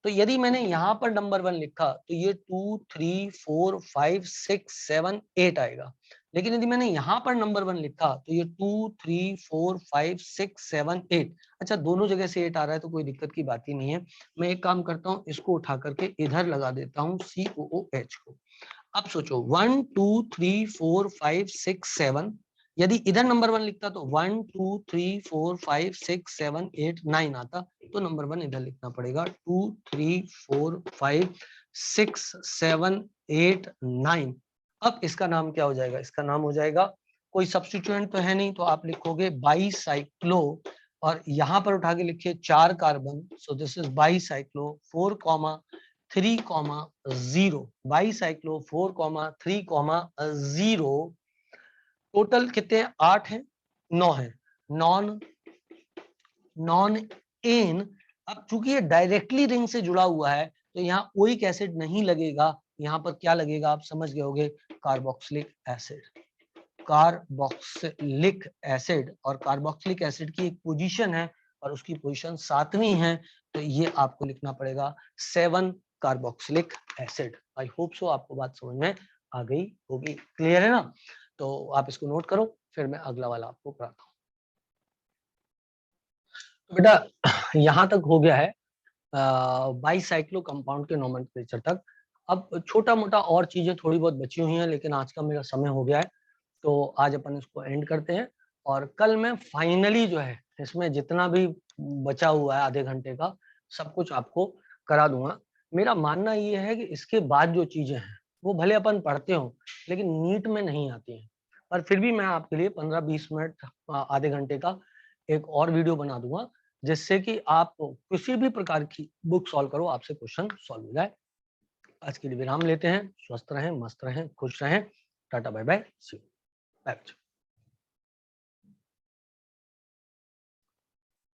तो यदि मैंने यहाँ पर नंबर 1 लिखा तो ये 2, 3, 4, 5, 6, 7, 8 आएगा। लेकिन यदि मैंने यहाँ पर नंबर 1 लिखा तो ये 2, 3, 4, 5, 6, 7, 8। अच्छा दोनों जगह से 8 आ रहा है तो कोई दिक्कत की बात ही नहीं है। मैं एक काम करता हूँ, इसको उठा करके इधर लगा देता हूँ COOH को। अब सोचो 1, 2, 3, 4, 5, 6, 7, यदि इधर नंबर 1 लिखता तो 1, 2, 3, 4, 5, 6, 7, 8, 9 आता, तो नंबर 1 इधर लिखना पड़ेगा 2, 3, 4, 5, 6, 7, 8, 9। अब इसका नाम क्या हो जाएगा, इसका नाम हो जाएगा, कोई सब्स्टिट्यूएंट तो है नहीं तो आप लिखोगे बाईसाइक्लो, और यहां पर उठा के लिखिए 4 carbon, so this is bicyclo 4,3,0, bicyclo 4,3,0। Total कितने हैं, 8 हैं, 9 है, नॉन नॉन एन। अब चूंकि ये डायरेक्टली रिंग से जुड़ा हुआ है तो यहाँ ओइक एसिड नहीं लगेगा, यहाँ पर क्या लगेगा आप समझ गए होगे, कार्बोक्सिलिक एसिड। कार्बोक्सिलिक एसिड, और कार्बोक्सिलिक एसिड की एक पोजीशन है और उसकी पोजीशन 7वीं है, तो ये आपको लिखना पड़ेगा 7 carboxylic acid. I hope so आपको बात समझ में आ गई होगी, क्लियर है ना। तो आप इसको नोट करो, फिर मैं अगला वाला आपको कराता हूँ। तो बेटा यहाँ तक हो गया है बाईसाइक्लो कंपाउंड के नोमेनक्लेचर तक। अब छोटा मोटा और चीजें थोड़ी बहुत बची हुई हैं, लेकिन आज का मेरा समय हो गया है, तो आज अपन इसको एंड करते हैं। और कल मैं फाइनली जो है इसमें जितना भी बचा हुआ है आधे घंटे का सब कुछ आपको करा दूंगा। मेरा मानना ये है कि इसके बाद जो चीजें हैं वो भले अपन पढ़ते हो लेकिन नीट में नहीं आती हैं, पर फिर भी मैं आपके लिए 15-20 मिनट आधे घंटे का एक और वीडियो बना दूंगा, जिससे कि आप किसी भी प्रकार की बुक सॉल्व करो, आपसे क्वेश्चन सॉल्व हो जाए। आज के लिए विराम लेते हैं। स्वस्थ रहें, मस्त रहें, खुश रहें। टाटा बाय बाय, सी यू।